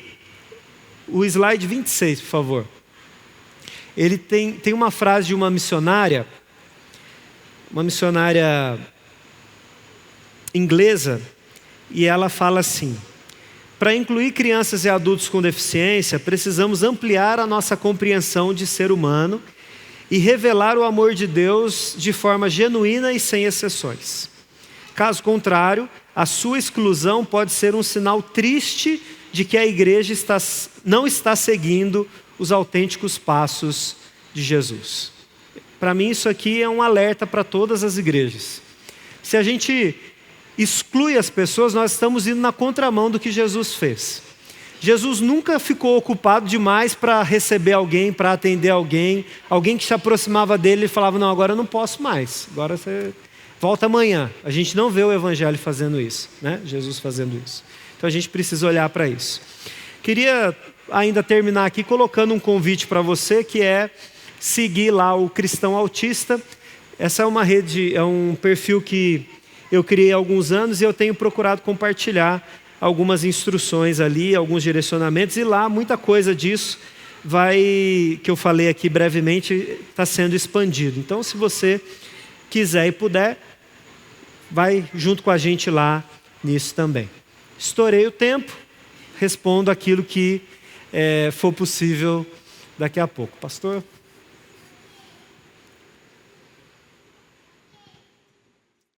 o slide 26, por favor. Ele tem uma frase de uma missionária inglesa, e ela fala assim: para incluir crianças e adultos com deficiência, precisamos ampliar a nossa compreensão de ser humano e revelar o amor de Deus de forma genuína e sem exceções. Caso contrário, a sua exclusão pode ser um sinal triste de que a igreja não está seguindo os autênticos passos de Jesus. Para mim, isso aqui é um alerta para todas as igrejas. Se a gente exclui as pessoas, nós estamos indo na contramão do que Jesus fez. Jesus nunca ficou ocupado demais para receber alguém, para atender alguém que se aproximava dele e falava: não, agora eu não posso mais, agora você volta amanhã. A gente não vê o evangelho fazendo isso, né? Jesus fazendo isso. Então a gente precisa olhar para isso. Queria ainda terminar aqui colocando um convite para você, que é seguir lá o Cristão Autista. Essa é uma rede, é um perfil que eu criei há alguns anos e eu tenho procurado compartilhar algumas instruções ali, alguns direcionamentos, e lá muita coisa disso que eu falei aqui brevemente, está sendo expandido. Então, se você quiser e puder, vai junto com a gente lá nisso também. Estourei o tempo, respondo aquilo que for possível daqui a pouco. Pastor?